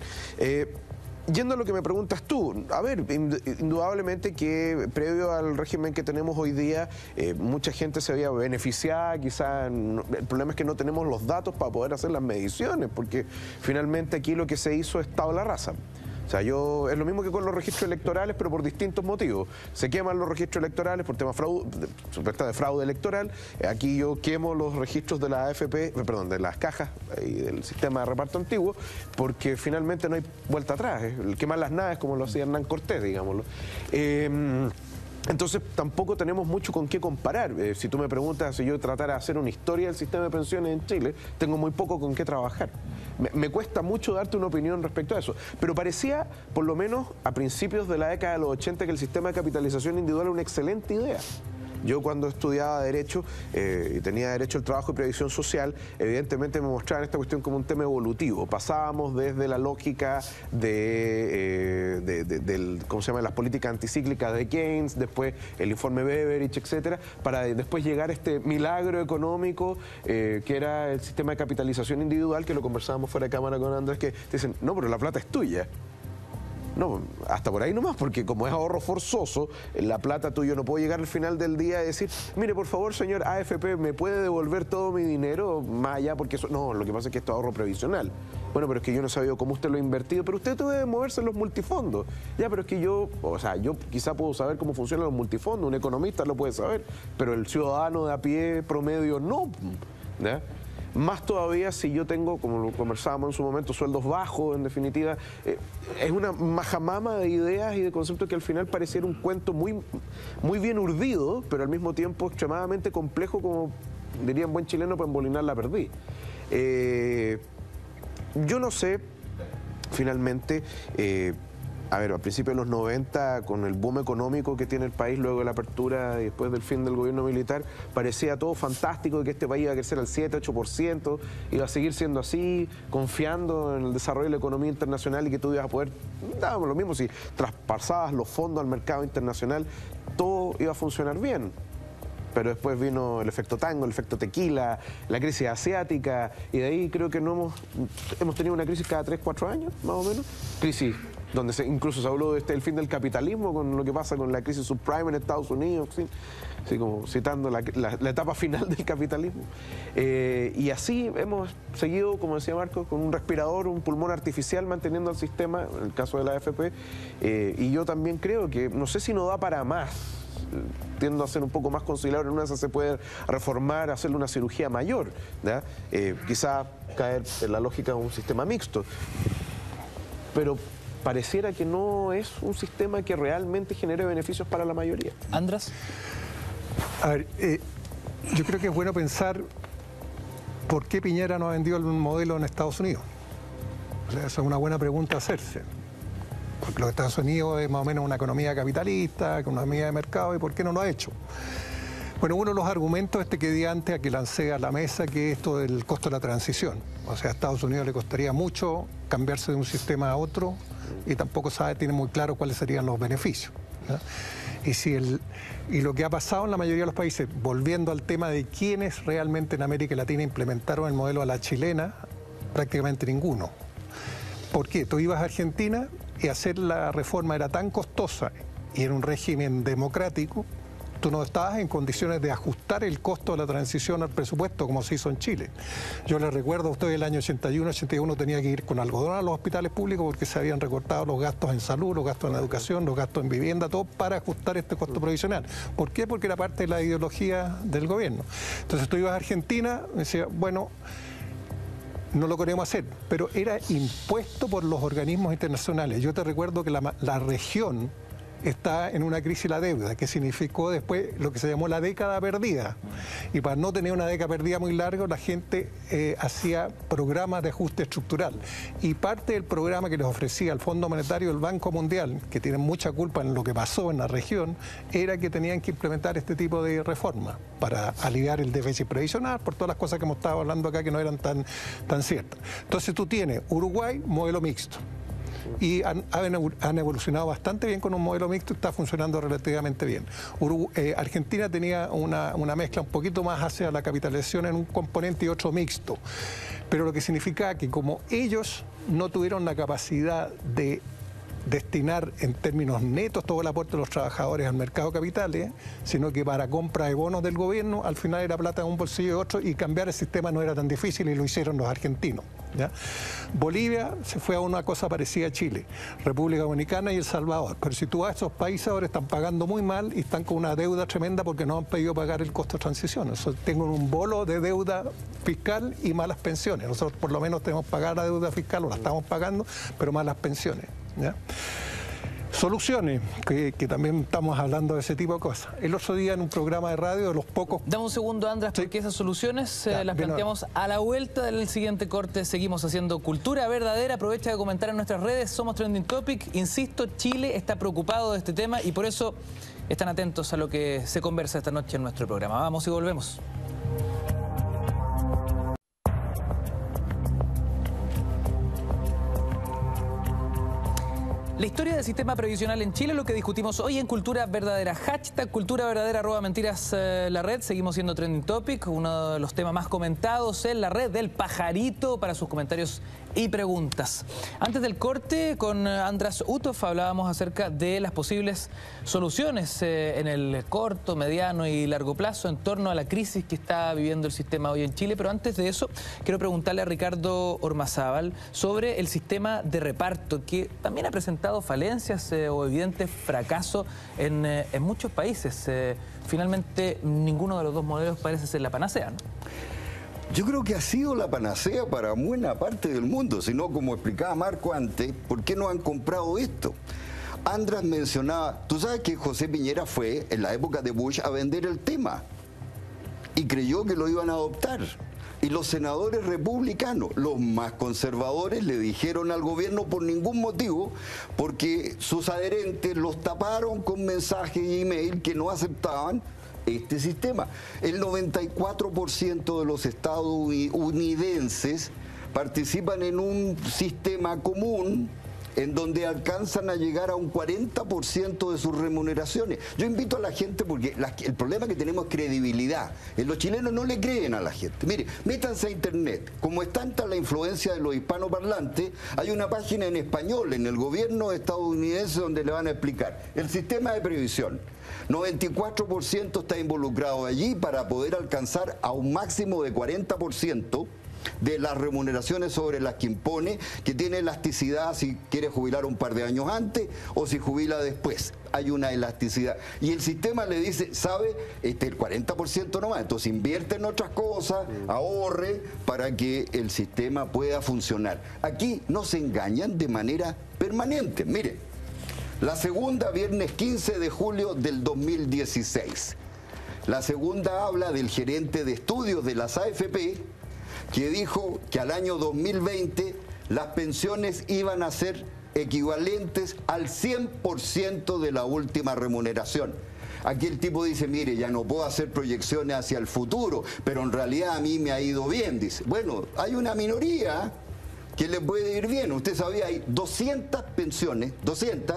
Yendo a lo que me preguntas tú, a ver, indudablemente que previo al régimen que tenemos hoy día, mucha gente se había beneficiado, quizá el problema es que no tenemos los datos para poder hacer las mediciones, porque finalmente aquí lo que se hizo es tabla rasa. O sea, es lo mismo que con los registros electorales, pero por distintos motivos. Se queman los registros electorales por temas de fraude electoral. Aquí yo quemo los registros de la AFP, perdón, de las cajas y del sistema de reparto antiguo, porque finalmente no hay vuelta atrás. El quemar las naves, como lo hacía Hernán Cortés, digámoslo. Entonces tampoco tenemos mucho con qué comparar. Si tú me preguntas si yo tratara de hacer una historia del sistema de pensiones en Chile, tengo muy poco con qué trabajar. Me cuesta mucho darte una opinión respecto a eso. Pero parecía, por lo menos a principios de la década de los 80, que el sistema de capitalización individual era una excelente idea. Yo cuando estudiaba Derecho y tenía Derecho al Trabajo y Previsión Social, evidentemente me mostraban esta cuestión como un tema evolutivo. Pasábamos desde la lógica ¿cómo se llama?, las políticas anticíclicas de Keynes, después el informe Beveridge, etcétera, para después llegar a este milagro económico que era el sistema de capitalización individual, que lo conversábamos fuera de cámara con Andrés, que te dicen, no, pero la plata es tuya. No, hasta por ahí nomás, porque como es ahorro forzoso, la plata tuya, no puedo llegar al final del día y decir, mire, por favor, señor AFP, ¿me puede devolver todo mi dinero más allá? Porque eso, no, lo que pasa es que esto es ahorro previsional. Bueno, pero es que yo no he sabido cómo usted lo ha invertido, pero usted debe moverse en los multifondos. Ya, pero es que yo quizá puedo saber cómo funcionan los multifondos, un economista lo puede saber, pero el ciudadano de a pie promedio no, ¿ya? Más todavía si yo tengo, como lo conversábamos en su momento, sueldos bajos, en definitiva. Es una majamama de ideas y de conceptos que al final pareciera un cuento muy, muy bien urdido, pero al mismo tiempo extremadamente complejo, como diría un buen chileno, para embolinar la perdí. Yo no sé, finalmente... a ver, a principios de los 90, con el boom económico que tiene el país luego de la apertura y después del fin del gobierno militar, parecía todo fantástico, que este país iba a crecer al 7, 8%, iba a seguir siendo así, confiando en el desarrollo de la economía internacional y que tú ibas a poder, dábamos lo mismo, si traspasabas los fondos al mercado internacional, todo iba a funcionar bien. Pero después vino el efecto tango, el efecto tequila, la crisis asiática, y de ahí creo que hemos tenido una crisis cada 3, 4 años, más o menos. Crisis donde incluso se habló del fin del capitalismo, con lo que pasa con la crisis subprime en Estados Unidos, ¿sí? Así como citando la etapa final del capitalismo. Y así hemos seguido, como decía Marcos, con un respirador, un pulmón artificial, manteniendo el sistema, en el caso de la AFP. Y yo también creo que, no sé si no da para más, tiendo a ser un poco más conciliador, en una de esas se puede reformar, hacerle una cirugía mayor, ¿ya? Quizá caer en la lógica de un sistema mixto, pero pareciera que no es un sistema que realmente genere beneficios para la mayoría. Andrés. A ver, yo creo que es bueno pensar por qué Piñera no ha vendido el modelo en Estados Unidos. O sea, esa es una buena pregunta a hacerse. Porque los Estados Unidos es más o menos una economía capitalista, economía de mercado, ¿y por qué no lo ha hecho? Bueno, uno de los argumentos que di antes, a que lancé a la mesa, que es esto del costo de la transición. O sea, a Estados Unidos le costaría mucho cambiarse de un sistema a otro y tampoco tiene muy claro cuáles serían los beneficios, ¿no? Y lo que ha pasado en la mayoría de los países, volviendo al tema de quiénes realmente en América Latina implementaron el modelo a la chilena, prácticamente ninguno. ¿Por qué? Tú ibas a Argentina y hacer la reforma era tan costosa y en un régimen democrático, tú no estabas en condiciones de ajustar el costo de la transición al presupuesto como se hizo en Chile. Yo les recuerdo a ustedes, el año 81, 81 tenía que ir con algodón a los hospitales públicos porque se habían recortado los gastos en salud, los gastos en educación, los gastos en vivienda, todo para ajustar este costo provisional. ¿Por qué? Porque era parte de la ideología del gobierno. Entonces tú ibas a Argentina y decías, bueno, no lo queremos hacer, pero era impuesto por los organismos internacionales. Yo te recuerdo que la región está en una crisis de la deuda, que significó después lo que se llamó la década perdida. Y para no tener una década perdida muy larga, la gente hacía programas de ajuste estructural. Y parte del programa que les ofrecía el Fondo Monetario del Banco Mundial, que tienen mucha culpa en lo que pasó en la región, era que tenían que implementar este tipo de reformas para aliviar el déficit previsional, por todas las cosas que hemos estado hablando acá que no eran tan ciertas. Entonces tú tienes Uruguay, modelo mixto. Y han evolucionado bastante bien con un modelo mixto, está funcionando relativamente bien. Argentina tenía una mezcla un poquito más hacia la capitalización en un componente y otro mixto, pero lo que significa que como ellos no tuvieron la capacidad de destinar en términos netos todo el aporte de los trabajadores al mercado de capitales, sino que para compra de bonos del gobierno, al final era plata de un bolsillo de otro y cambiar el sistema no era tan difícil y lo hicieron los argentinos, ¿ya? Bolivia se fue a una cosa parecida a Chile, República Dominicana y El Salvador. Pero si tú vas a esos países ahora están pagando muy mal y están con una deuda tremenda porque no han podido pagar el costo de transición. Tengo un bolo de deuda fiscal y malas pensiones. Nosotros por lo menos tenemos que pagar la deuda fiscal, o la estamos pagando, pero malas pensiones, ¿ya? Soluciones, que también estamos hablando de ese tipo de cosas. El otro día en un programa de radio de los pocos... Dame un segundo, Andrés, porque esas soluciones las planteamos a la vuelta del siguiente corte. Seguimos haciendo cultura verdadera. Aprovecha de comentar en nuestras redes. Somos Trending Topic. Insisto, Chile está preocupado de este tema y por eso están atentos a lo que se conversa esta noche en nuestro programa. Vamos y volvemos. La historia del sistema previsional en Chile es lo que discutimos hoy en Cultura Verdadera. Hashtag Cultura Verdadera, @mentiras la red. Seguimos siendo Trending Topic, uno de los temas más comentados en la red del pajarito para sus comentarios y preguntas. Antes del corte, con András Uthoff hablábamos acerca de las posibles soluciones en el corto, mediano y largo plazo en torno a la crisis que está viviendo el sistema hoy en Chile. Pero antes de eso, quiero preguntarle a Ricardo Ormazábal sobre el sistema de reparto, que también ha presentado falencias o evidentes fracasos en muchos países. Finalmente, ninguno de los dos modelos parece ser la panacea, ¿no? Yo creo que ha sido la panacea para buena parte del mundo, sino como explicaba Marco antes, ¿por qué no han comprado esto? András mencionaba, tú sabes que José Piñera fue en la época de Bush a vender el tema y creyó que lo iban a adoptar. Y los senadores republicanos, los más conservadores, le dijeron al gobierno por ningún motivo, porque sus adherentes los taparon con mensajes y email que no aceptaban este sistema. El 94% de los estadounidenses participan en un sistema común en donde alcanzan a llegar a un 40% de sus remuneraciones. Yo invito a la gente porque el problema que tenemos es credibilidad. Los chilenos no le creen a la gente. Mire, métanse a internet. Como es tanta la influencia de los hispanoparlantes, hay una página en español en el gobierno estadounidense donde le van a explicar el sistema de previsión. 94% está involucrado allí para poder alcanzar a un máximo de 40% de las remuneraciones sobre las que impone, que tiene elasticidad si quiere jubilar un par de años antes o si jubila después. Hay una elasticidad. Y el sistema le dice, ¿sabe? El 40% nomás. Entonces invierte en otras cosas, ahorre para que el sistema pueda funcionar. Aquí no se engañan de manera permanente. Mire, la segunda, viernes 15 de julio del 2016. La segunda habla del gerente de estudios de las AFP, que dijo que al año 2020 las pensiones iban a ser equivalentes al 100% de la última remuneración. Aquí el tipo dice, mire, ya no puedo hacer proyecciones hacia el futuro, pero en realidad a mí me ha ido bien, dice. Bueno, hay una minoría que le puede ir bien. Usted sabía, hay 200 pensiones, 200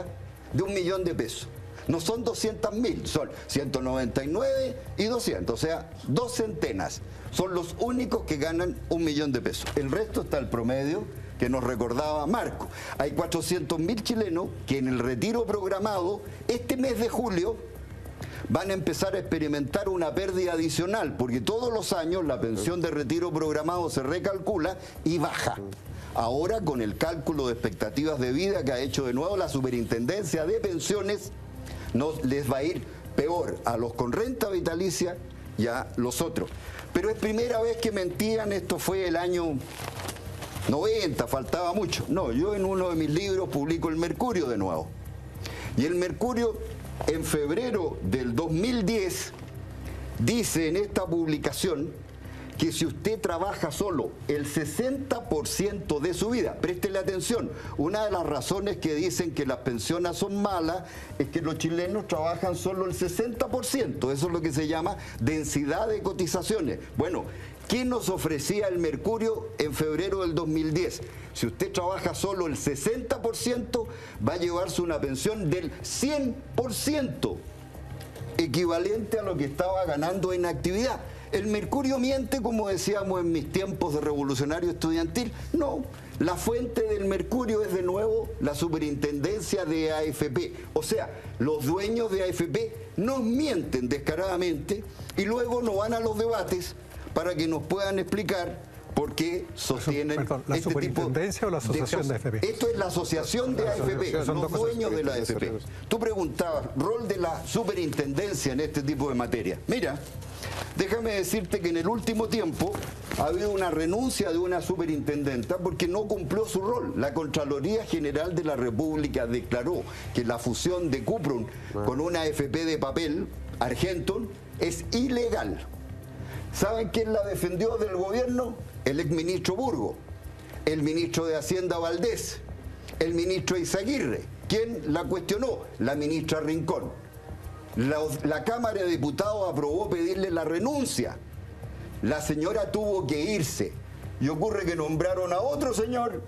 de 1 millón de pesos. No son 200.000, son 199 y 200, o sea, 2 centenas. Son los únicos que ganan 1 millón de pesos. El resto está el promedio que nos recordaba Marco. Hay 400.000 chilenos que en el retiro programado, este mes de julio, van a empezar a experimentar una pérdida adicional, porque todos los años la pensión de retiro programado se recalcula y baja. Ahora, con el cálculo de expectativas de vida que ha hecho de nuevo la Superintendencia de Pensiones, les va a ir peor a los con renta vitalicia y a los otros. Pero es primera vez que mentían, esto fue el año 90, faltaba mucho. No, yo en uno de mis libros publico el Mercurio de nuevo. Y el Mercurio, en febrero del 2010, dice en esta publicación que si usted trabaja solo el 60% de su vida, préstele atención, una de las razones que dicen que las pensiones son malas es que los chilenos trabajan solo el 60%, eso es lo que se llama densidad de cotizaciones. Bueno, ¿qué nos ofrecía el Mercurio en febrero del 2010? Si usted trabaja solo el 60%, va a llevarse una pensión del 100%, equivalente a lo que estaba ganando en actividad. ¿El mercurio miente, como decíamos en mis tiempos de revolucionario estudiantil? No. La fuente del mercurio es de nuevo la superintendencia de AFP. O sea, los dueños de AFP nos mienten descaradamente y luego no van a los debates para que nos puedan explicar por qué sostienen Perdón, ¿la este superintendencia tipo o la asociación de AFP? Esto es la asociación de AFP, los dueños de la AFP. Tú preguntabas, rol de la superintendencia en este tipo de materia. Mira, déjame decirte que en el último tiempo ha habido una renuncia de una superintendenta porque no cumplió su rol. La Contraloría General de la República declaró que la fusión de Cuprum con una AFP de papel, Argentum, es ilegal. ¿Saben quién la defendió del gobierno? El exministro Burgo, el ministro de Hacienda Valdés, el ministro Izaguirre. ¿Quién la cuestionó? La ministra Rincón. La Cámara de Diputados aprobó pedirle la renuncia. La señora tuvo que irse. Y ocurre que nombraron a otro señor,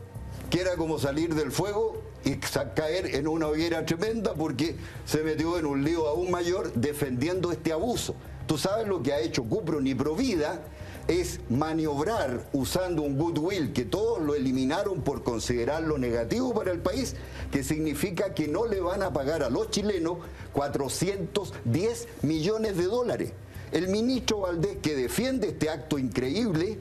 que era como salir del fuego y caer en una hoguera tremenda porque se metió en un lío aún mayor defendiendo este abuso. Tú sabes lo que ha hecho Cuprum y Provida es maniobrar usando un goodwill que todos lo eliminaron por considerarlo negativo para el país, que significa que no le van a pagar a los chilenos 410 millones de dólares. El ministro Valdés, que defiende este acto increíble,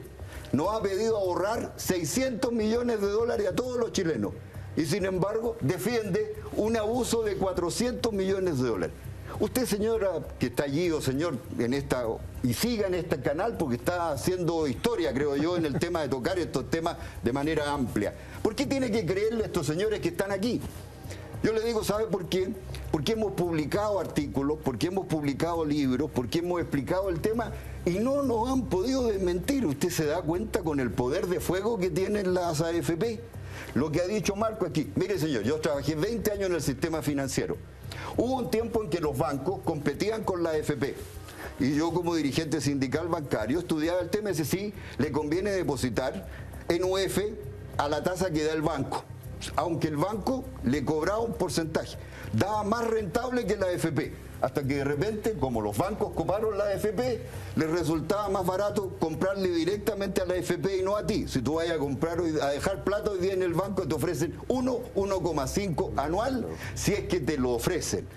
nos ha pedido ahorrar 600 millones de dólares a todos los chilenos y sin embargo defiende un abuso de 400 millones de dólares. Usted, señora, que está allí, o señor, y siga en este canal porque está haciendo historia, creo yo, en el tema de tocar estos temas de manera amplia. ¿Por qué tiene que creerle a estos señores que están aquí? Yo le digo, ¿sabe por qué? Porque hemos publicado artículos, porque hemos publicado libros, porque hemos explicado el tema y no nos han podido desmentir. Usted se da cuenta con el poder de fuego que tienen las AFP. Lo que ha dicho Marco aquí. Mire, señor, yo trabajé 20 años en el sistema financiero. Hubo un tiempo en que los bancos competían con la AFP. Y yo, como dirigente sindical bancario, estudiaba el tema y decía, sí, le conviene depositar en UF a la tasa que da el banco. Aunque el banco le cobraba un porcentaje. Daba más rentable que la AFP. Hasta que de repente, como los bancos coparon la AFP, les resultaba más barato comprarle directamente a la AFP y no a ti. Si tú vayas a comprar, a dejar plata hoy día en el banco, te ofrecen 1,5 anual, si es que te lo ofrecen.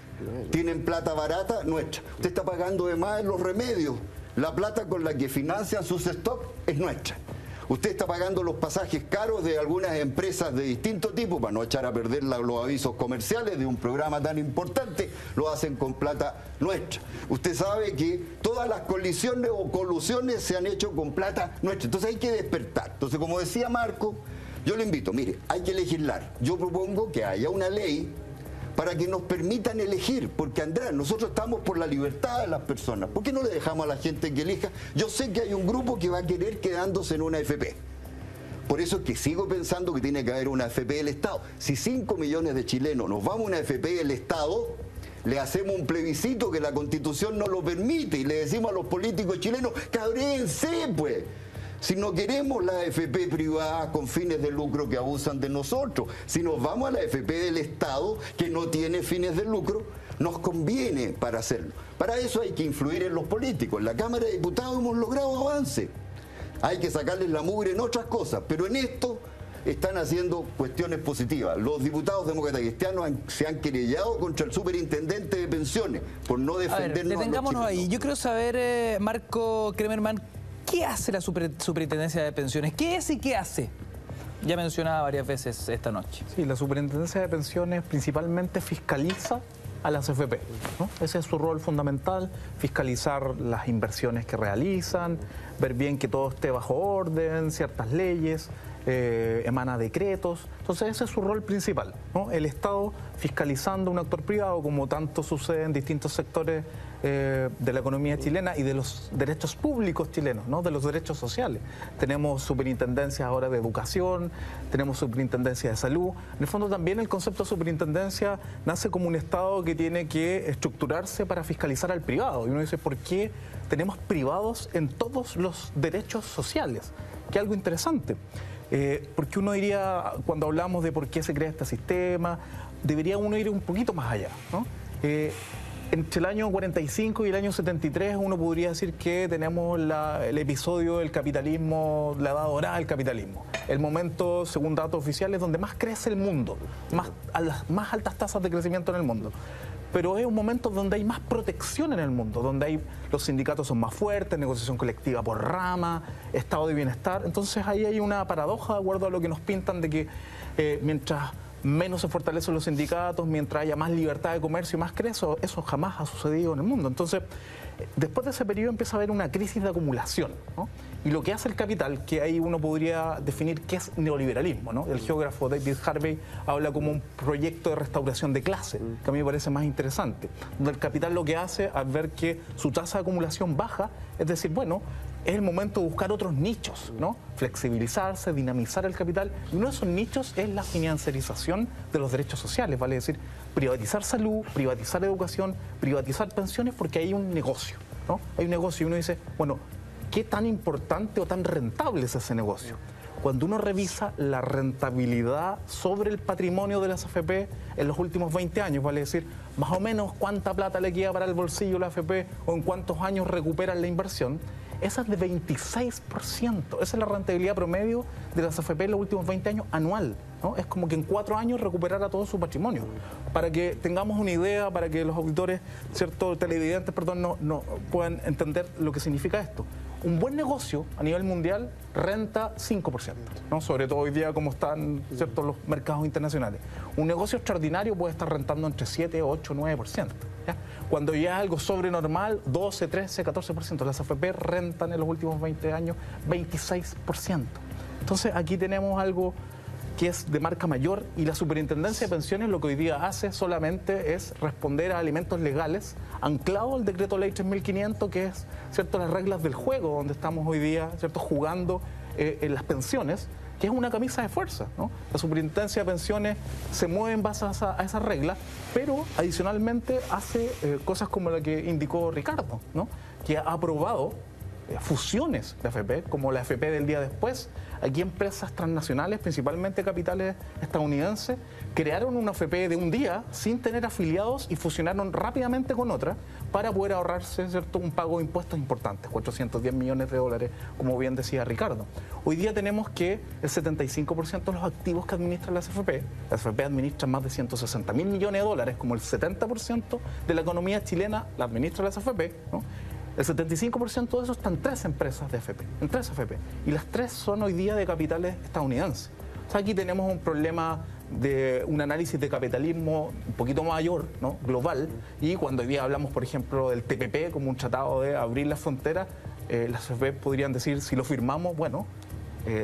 Tienen plata barata nuestra. Usted está pagando de más en los remedios. La plata con la que financian sus stocks es nuestra. Usted está pagando los pasajes caros de algunas empresas de distinto tipo para no echar a perder los avisos comerciales de un programa tan importante, lo hacen con plata nuestra. Usted sabe que todas las colisiones o colusiones se han hecho con plata nuestra. Entonces hay que despertar. Entonces, como decía Marco, yo le invito, mire, hay que legislar. Yo propongo que haya una ley para que nos permitan elegir, porque Andrés, nosotros estamos por la libertad de las personas. ¿Por qué no le dejamos a la gente que elija? Yo sé que hay un grupo que va a querer quedándose en una AFP. Por eso es que sigo pensando que tiene que haber una AFP del Estado. Si 5 millones de chilenos nos vamos a una AFP del Estado, le hacemos un plebiscito que la Constitución no lo permite y le decimos a los políticos chilenos, cabréense, pues. Si no queremos la AFP privada con fines de lucro que abusan de nosotros, si nos vamos a la AFP del Estado que no tiene fines de lucro, nos conviene para hacerlo. Para eso hay que influir en los políticos. En la Cámara de Diputados hemos logrado avance. Hay que sacarles la mugre en otras cosas, pero en esto están haciendo cuestiones positivas. Los diputados demócratas cristianos se han querellado contra el superintendente de pensiones por no defendernos. A ver, detengámonos ahí. Yo quiero saber, Marco Kremerman, ¿qué hace la superintendencia de pensiones? ¿Qué es y qué hace? Ya mencionaba varias veces esta noche. Sí, la superintendencia de pensiones principalmente fiscaliza a las AFP, ¿no? Ese es su rol fundamental, fiscalizar las inversiones que realizan, ver bien que todo esté bajo orden, ciertas leyes, emana decretos. Entonces ese es su rol principal, ¿no? El Estado fiscalizando un actor privado, como tanto sucede en distintos sectores de la economía chilena y de los derechos públicos chilenos, ¿no? De los derechos sociales. Tenemos superintendencias ahora de educación, tenemos superintendencia de salud. En el fondo también el concepto de superintendencia nace como un Estado que tiene que estructurarse para fiscalizar al privado. Y uno dice, ¿por qué tenemos privados en todos los derechos sociales? Que es algo interesante. Porque uno diría, cuando hablamos de por qué se crea este sistema, debería uno ir un poquito más allá, ¿no? Entre el año 45 y el año 73 uno podría decir que tenemos el episodio del capitalismo, la edad dorada del capitalismo. El momento, según datos oficiales, donde más crece el mundo, a las más altas tasas de crecimiento en el mundo. Pero es un momento donde hay más protección en el mundo, donde los sindicatos son más fuertes, negociación colectiva por rama, estado de bienestar. Entonces ahí hay una paradoja, de acuerdo a lo que nos pintan, de que mientras menos se fortalecen los sindicatos, mientras haya más libertad de comercio y más crece, eso jamás ha sucedido en el mundo. Entonces, después de ese periodo empieza a haber una crisis de acumulación, ¿no? Y lo que hace el capital, que ahí uno podría definir qué es neoliberalismo, ¿no? El geógrafo David Harvey habla como un proyecto de restauración de clase, que a mí me parece más interesante, donde el capital lo que hace al ver que su tasa de acumulación baja, es decir, bueno, es el momento de buscar otros nichos, ¿no? Flexibilizarse, dinamizar el capital. Y uno de esos nichos es la financiarización de los derechos sociales, vale decir, privatizar salud, privatizar educación, privatizar pensiones, porque hay un negocio, ¿no? Hay un negocio y uno dice, bueno, ¿qué tan importante o tan rentable es ese negocio? Cuando uno revisa la rentabilidad sobre el patrimonio de las AFP en los últimos 20 años, vale decir, más o menos cuánta plata le queda para el bolsillo a la AFP o en cuántos años recuperan la inversión, esa es de 26%. Esa es la rentabilidad promedio de las AFP en los últimos 20 años anual, ¿no? Es como que en 4 años recuperara todo su patrimonio. Para que tengamos una idea, para que los auditores, ciertos televidentes, perdón, no puedan entender lo que significa esto. Un buen negocio a nivel mundial renta 5%, ¿no? Sobre todo hoy día como están, ¿cierto?, los mercados internacionales. Un negocio extraordinario puede estar rentando entre 7, 8, 9%. ¿Ya? Cuando ya es algo sobrenormal, 12, 13, 14%. Las AFP rentan en los últimos 20 años 26%. Entonces aquí tenemos algo que es de marca mayor, y la Superintendencia de Pensiones lo que hoy día hace solamente es responder a elementos legales anclados al Decreto Ley 3500, que es, ¿cierto?, las reglas del juego donde estamos hoy día, ¿cierto?, jugando en las pensiones, que es una camisa de fuerza, ¿no? La Superintendencia de Pensiones se mueve en base a esas reglas, pero adicionalmente hace cosas como la que indicó Ricardo, ¿no?, que ha aprobado fusiones de AFP, como la AFP del día después. Aquí empresas transnacionales, principalmente capitales estadounidenses, crearon una AFP de un día sin tener afiliados y fusionaron rápidamente con otra para poder ahorrarse, ¿cierto?, un pago de impuestos importantes, 410 millones de dólares, como bien decía Ricardo. Hoy día tenemos que el 75% de los activos que administran las AFP administran más de 160 mil millones de dólares, como el 70% de la economía chilena la administra las AFP, ¿no? El 75% de eso está en 3 empresas de AFP, en 3 AFP. Y las 3 son hoy día de capitales estadounidenses. O sea, aquí tenemos un problema de un análisis de capitalismo un poquito mayor, ¿no?, global. Y cuando hoy día hablamos, por ejemplo, del TPP como un tratado de abrir las fronteras, las AFP podrían decir, si lo firmamos, bueno,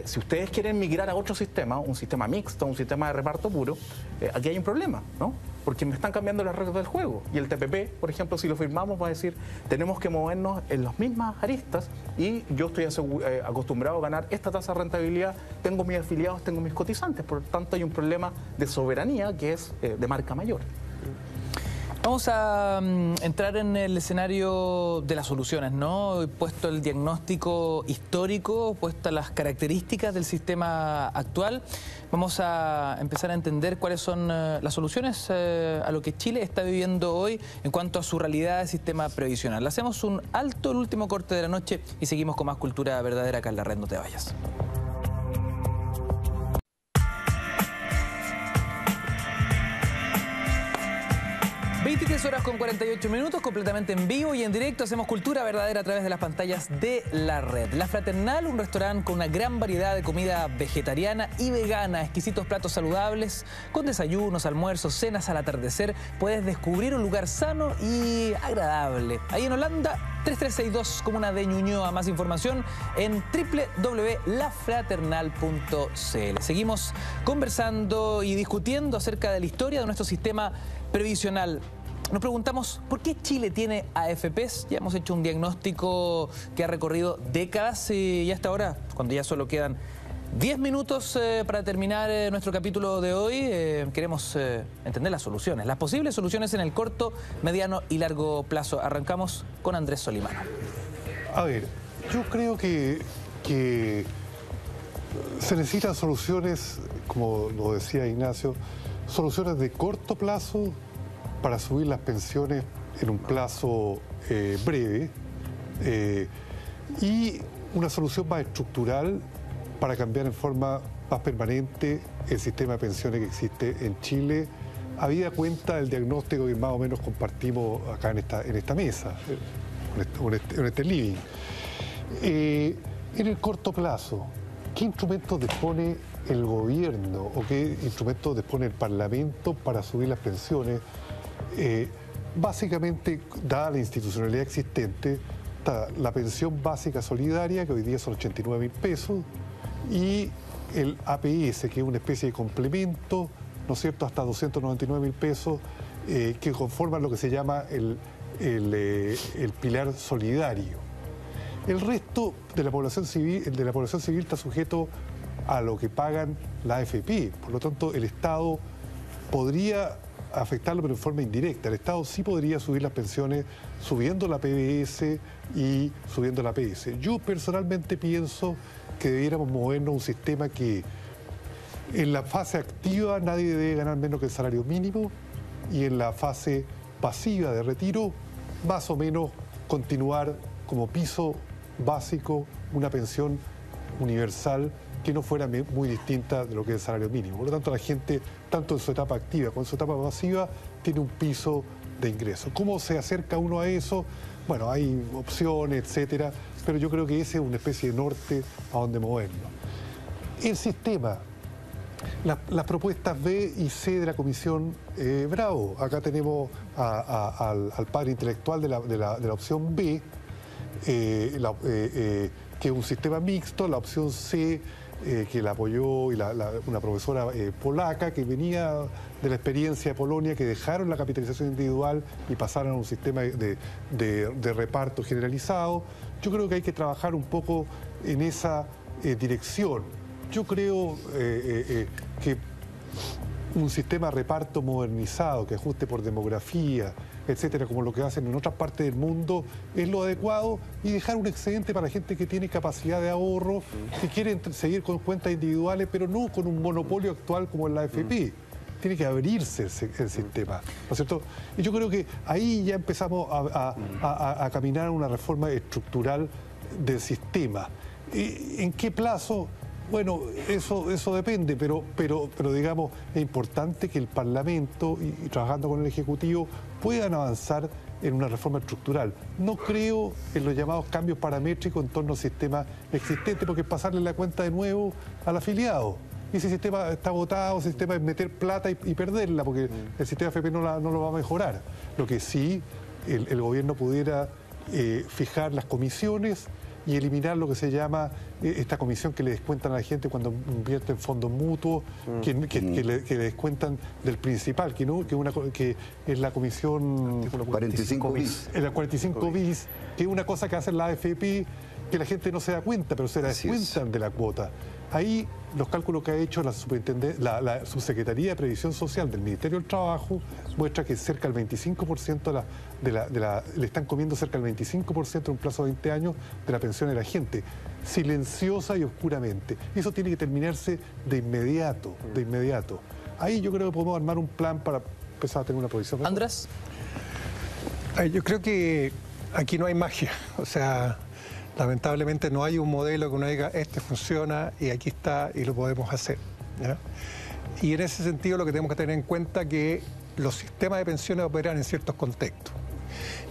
si ustedes quieren migrar a otro sistema, un sistema mixto, un sistema de reparto puro, aquí hay un problema, ¿no? Porque me están cambiando las reglas del juego. Y el TPP, por ejemplo, si lo firmamos, va a decir, tenemos que movernos en las mismas aristas y yo estoy acostumbrado a ganar esta tasa de rentabilidad, tengo mis afiliados, tengo mis cotizantes, por lo tanto hay un problema de soberanía que es de marca mayor. Vamos a entrar en el escenario de las soluciones, ¿no? Puesto el diagnóstico histórico, puestas las características del sistema actual, vamos a empezar a entender cuáles son las soluciones a lo que Chile está viviendo hoy en cuanto a su realidad de sistema previsional. Hacemos un alto, el último corte de la noche, y seguimos con más Cultura Verdadera acá en la red. No te vayas. 23 horas con 48 minutos, completamente en vivo y en directo. Hacemos Cultura Verdadera a través de las pantallas de la red. La Fraternal, un restaurante con una gran variedad de comida vegetariana y vegana, exquisitos platos saludables, con desayunos, almuerzos, cenas al atardecer. Puedes descubrir un lugar sano y agradable. Ahí en Holanda, 3362, comuna de Ñuñoa. Más información en www.lafraternal.cl. Seguimos conversando y discutiendo acerca de la historia de nuestro sistema previsional. Nos preguntamos por qué Chile tiene AFPs. Ya hemos hecho un diagnóstico que ha recorrido décadas y hasta ahora, cuando ya solo quedan 10 minutos para terminar nuestro capítulo de hoy, queremos entender las soluciones, las posibles soluciones en el corto, mediano y largo plazo. Arrancamos con Andrés Solimano. A ver, yo creo que se necesitan soluciones, como lo decía Ignacio, soluciones de corto plazo para subir las pensiones en un plazo breve y una solución más estructural para cambiar en forma más permanente el sistema de pensiones que existe en Chile, habida cuenta del diagnóstico que más o menos compartimos acá en esta mesa, en este living. En el corto plazo, ¿qué instrumentos dispone el gobierno o qué instrumentos dispone el Parlamento para subir las pensiones? Básicamente, dada la institucionalidad existente, está la pensión básica solidaria, que hoy día son 89.000 pesos, y el APS, que es una especie de complemento, ¿no es cierto?, hasta 299.000 pesos, que conforman lo que se llama el pilar solidario. El resto de la población civil está sujeto a lo que pagan la AFP. Por lo tanto, el Estado podría afectarlo, pero en forma indirecta. El Estado sí podría subir las pensiones subiendo la PBS y subiendo la APS. Yo personalmente pienso que debiéramos movernos a un sistema que en la fase activa nadie debe ganar menos que el salario mínimo y en la fase pasiva de retiro más o menos continuar como piso básico una pensión universal que no fuera muy distinta de lo que es el salario mínimo. Por lo tanto, la gente, tanto en su etapa activa como en su etapa pasiva, tiene un piso de ingreso. ¿Cómo se acerca uno a eso? Bueno, hay opciones, etcétera, pero yo creo que ese es una especie de norte a donde movernos. El sistema, las propuestas B y C de la Comisión Bravo. Acá tenemos al padre intelectual de la opción B, que es un sistema mixto, la opción C, que la apoyó una profesora polaca que venía de la experiencia de Polonia, que dejaron la capitalización individual y pasaron a un sistema de reparto generalizado. Yo creo que hay que trabajar un poco en esa dirección. Yo creo que un sistema de reparto modernizado, que ajuste por demografía, etcétera, como lo que hacen en otras partes del mundo, es lo adecuado, y dejar un excedente para la gente que tiene capacidad de ahorro, que quiere seguir con cuentas individuales, pero no con un monopolio actual como en la AFP. Tiene que abrirse el sistema, ¿no es cierto? Y yo creo que ahí ya empezamos a caminar a una reforma estructural del sistema. ¿En qué plazo? Bueno, eso depende, pero digamos, es importante que el Parlamento y trabajando con el Ejecutivo puedan avanzar en una reforma estructural. No creo en los llamados cambios paramétricos en torno al sistema existente, porque es pasarle la cuenta de nuevo al afiliado. Y ese sistema está agotado, ese sistema es meter plata y perderla, porque el sistema AFP no lo va a mejorar. Lo que sí, el gobierno pudiera fijar las comisiones y eliminar lo que se llama esta comisión que le descuentan a la gente cuando invierte en fondos mutuos, que le descuentan del principal, que es la comisión 45 bis. La 45 bis, que es una cosa que hace la AFP, que la gente no se da cuenta, pero se la descuentan de la cuota. Ahí los cálculos que ha hecho la Subsecretaría de Previsión Social del Ministerio del Trabajo muestra que cerca del 25% le están comiendo cerca del 25% en un plazo de 20 años de la pensión de la gente, silenciosa y oscuramente. Eso tiene que terminarse de inmediato, Ahí yo creo que podemos armar un plan para empezar a tener una posición. Andrés. Yo creo que aquí no hay magia, o sea, lamentablemente no hay un modelo que uno diga, este funciona y aquí está y lo podemos hacer, ¿ya? Y en ese sentido lo que tenemos que tener en cuenta es que los sistemas de pensiones operan en ciertos contextos.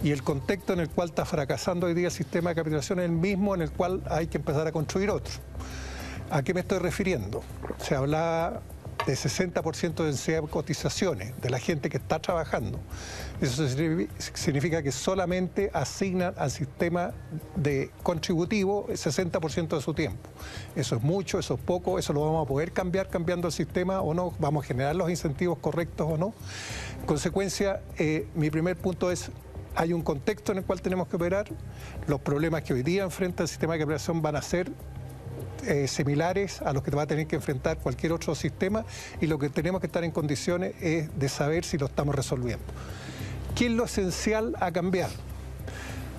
Y el contexto en el cual está fracasando hoy día el sistema de capitalización es el mismo en el cual hay que empezar a construir otro. ¿A qué me estoy refiriendo? Se hablaba de 60% de densidad de cotizaciones de la gente que está trabajando. Eso significa que solamente asignan al sistema de contributivo el 60% de su tiempo. Eso es mucho, eso es poco, eso lo vamos a poder cambiar cambiando el sistema o no, vamos a generar los incentivos correctos o no. En consecuencia, mi primer punto es, hay un contexto en el cual tenemos que operar, los problemas que hoy día enfrenta el sistema de capitalización van a ser similares a los que va a tener que enfrentar cualquier otro sistema, y lo que tenemos que estar en condiciones es de saber si lo estamos resolviendo. ¿Qué es lo esencial a cambiar?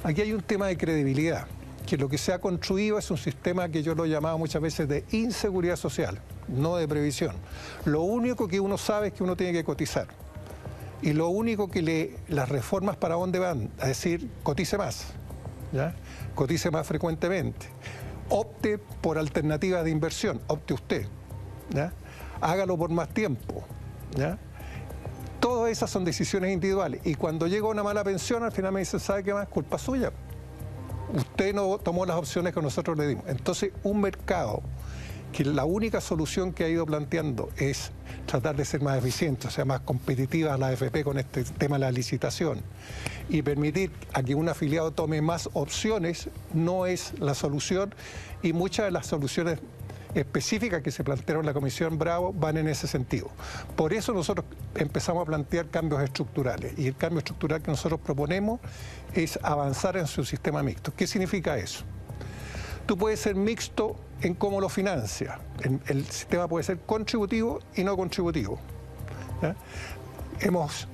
Aquí hay un tema de credibilidad, que lo que se ha construido es un sistema que yo lo he llamado muchas veces de inseguridad social, no de previsión. Lo único que uno sabe es que uno tiene que cotizar. y lo único que las reformas para dónde van, a decir, cotice más, ¿ya? Cotice más frecuentemente, opte por alternativas de inversión, opte usted, ¿ya? Hágalo por más tiempo, ¿ya? Todas esas son decisiones individuales y cuando llega una mala pensión al final me dicen, ¿sabe qué más? Culpa suya. Usted no tomó las opciones que nosotros le dimos. Entonces, un mercado que la única solución que ha ido planteando es tratar de ser más eficiente, o sea, más competitiva la AFP con este tema de la licitación y permitir a que un afiliado tome más opciones, no es la solución y muchas de las soluciones específicas que se plantearon en la Comisión Bravo van en ese sentido. Por eso nosotros empezamos a plantear cambios estructurales y el cambio estructural que nosotros proponemos es avanzar en su sistema mixto. ¿Qué significa eso? Tú puedes ser mixto en cómo lo financia. El sistema puede ser contributivo y no contributivo, ¿ya? Hemos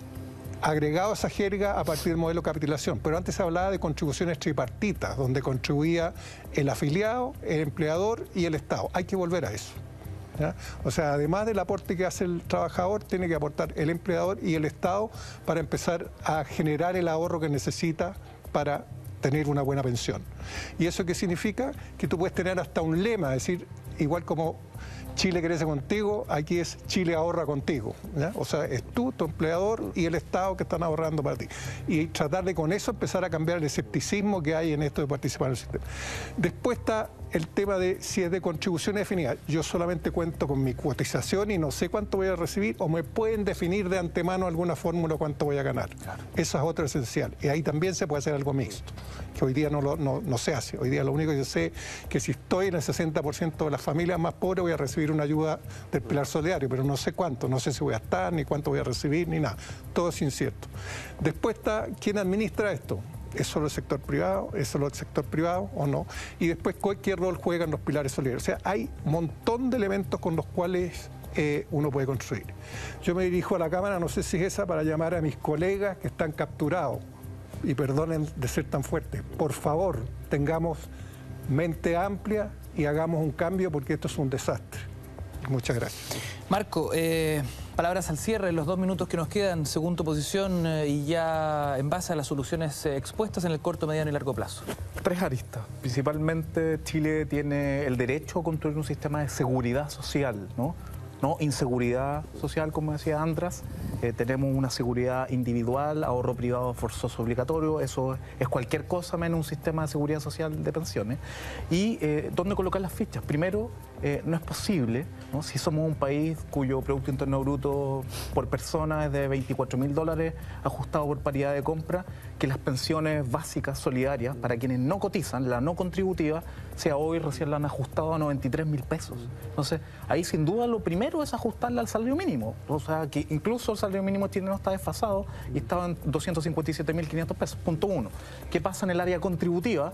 agregado esa jerga a partir del modelo de capitalización, pero antes se hablaba de contribuciones tripartitas, donde contribuía el afiliado, el empleador y el Estado. Hay que volver a eso, ¿ya? O sea, además del aporte que hace el trabajador, tiene que aportar el empleador y el Estado para empezar a generar el ahorro que necesita para tener una buena pensión. ¿Y eso qué significa? Que tú puedes tener hasta un lema, es decir, igual como Chile crece contigo, aquí es Chile ahorra contigo, ¿ya? O sea, es tú, tu empleador y el Estado que están ahorrando para ti. Y tratar de con eso empezar a cambiar el escepticismo que hay en esto de participar en el sistema. Después está el tema de si es de contribución definida. Yo solamente cuento con mi cotización y no sé cuánto voy a recibir o me pueden definir de antemano alguna fórmula cuánto voy a ganar. Claro. Eso es otro esencial. Y ahí también se puede hacer algo mixto, que hoy día no se hace. Hoy día lo único que yo sé es que si estoy en el 60% de las familias más pobres voy a recibir una ayuda del pilar solidario, pero no sé cuánto, no sé si voy a estar, ni cuánto voy a recibir, ni nada. Todo es incierto. Después está quién administra esto. ¿Es solo el sector privado? ¿Es solo el sector privado o no? Y después, ¿qué rol juegan los pilares solidarios? O sea, hay un montón de elementos con los cuales uno puede construir. Yo me dirijo a la Cámara, no sé si es esa, para llamar a mis colegas que están capturados. Y perdonen de ser tan fuerte. Por favor, tengamos mente amplia y hagamos un cambio porque esto es un desastre. Muchas gracias. Marco, palabras al cierre, los 2 minutos que nos quedan, según tu posición y ya en base a las soluciones expuestas en el corto, mediano y largo plazo. 3 aristas. Principalmente Chile tiene el derecho a construir un sistema de seguridad social, ¿no? No inseguridad social, como decía András. Tenemos una seguridad individual, ahorro privado forzoso obligatorio, eso es cualquier cosa menos un sistema de seguridad social de pensiones. Y ¿dónde colocar las fichas? Primero, no es posible, ¿no? Si somos un país cuyo Producto Interno Bruto por persona es de $24.000 ajustado por paridad de compra, que las pensiones básicas solidarias para quienes no cotizan, la no contributiva, sea hoy recién la han ajustado a 93.000 pesos. Entonces, ahí sin duda lo primero es ajustarla al salario mínimo. O sea, que incluso el salario mínimo chileno está desfasado y estaba en 257.500 pesos. Punto 1. ¿Qué pasa en el área contributiva?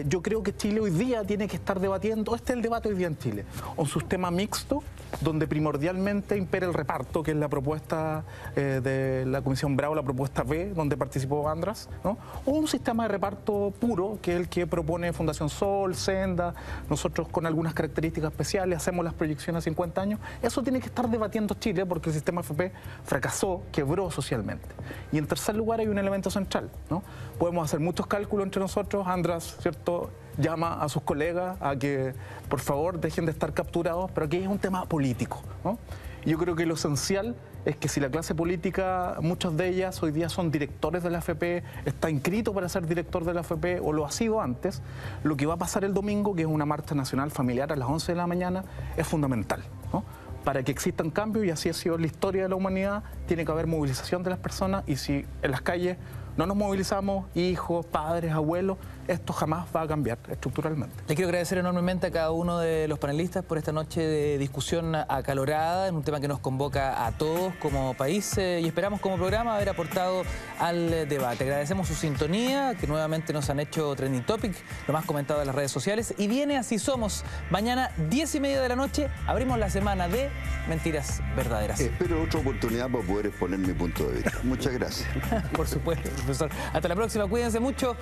Yo creo que Chile hoy día tiene que estar debatiendo, este es el debate hoy día en Chile, un sistema mixto donde primordialmente impera el reparto, que es la propuesta de la Comisión Bravo, la propuesta B, donde participó András, ¿no? O un sistema de reparto puro, que es el que propone Fundación Sol, Senda, nosotros con algunas características especiales, hacemos las proyecciones a 50 años. Eso tiene que estar debatiendo Chile porque el sistema AFP fracasó, quebró socialmente. Y en tercer lugar hay un elemento central, ¿no? Podemos hacer muchos cálculos entre nosotros, András, ¿cierto?, llama a sus colegas a que por favor dejen de estar capturados, pero aquí es un tema político, ¿no? Yo creo que lo esencial es que si la clase política, muchas de ellas hoy día son directores de la AFP, está inscrito para ser director de la AFP o lo ha sido antes, lo que va a pasar el domingo, que es una marcha nacional familiar a las 11 de la mañana, es fundamental, ¿no? Para que existan cambios, y así ha sido la historia de la humanidad, tiene que haber movilización de las personas, y si en las calles no nos movilizamos, hijos, padres, abuelos, esto jamás va a cambiar estructuralmente. Le quiero agradecer enormemente a cada uno de los panelistas por esta noche de discusión acalorada en un tema que nos convoca a todos como país y esperamos como programa haber aportado al debate. Agradecemos su sintonía, que nuevamente nos han hecho trending topic, lo más comentado en las redes sociales, y viene Así Somos. Mañana 10:30 de la noche abrimos la semana de Mentiras Verdaderas. Espero otra oportunidad para poder exponer mi punto de vista. Muchas gracias. Por supuesto, profesor. Hasta la próxima, cuídense mucho.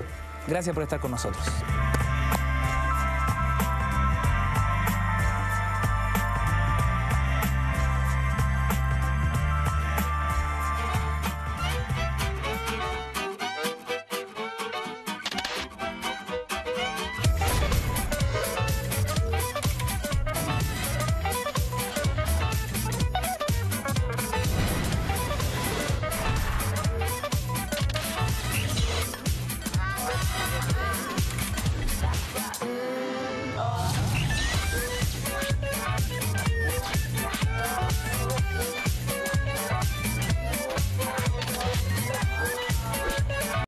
Gracias por estar con nosotros.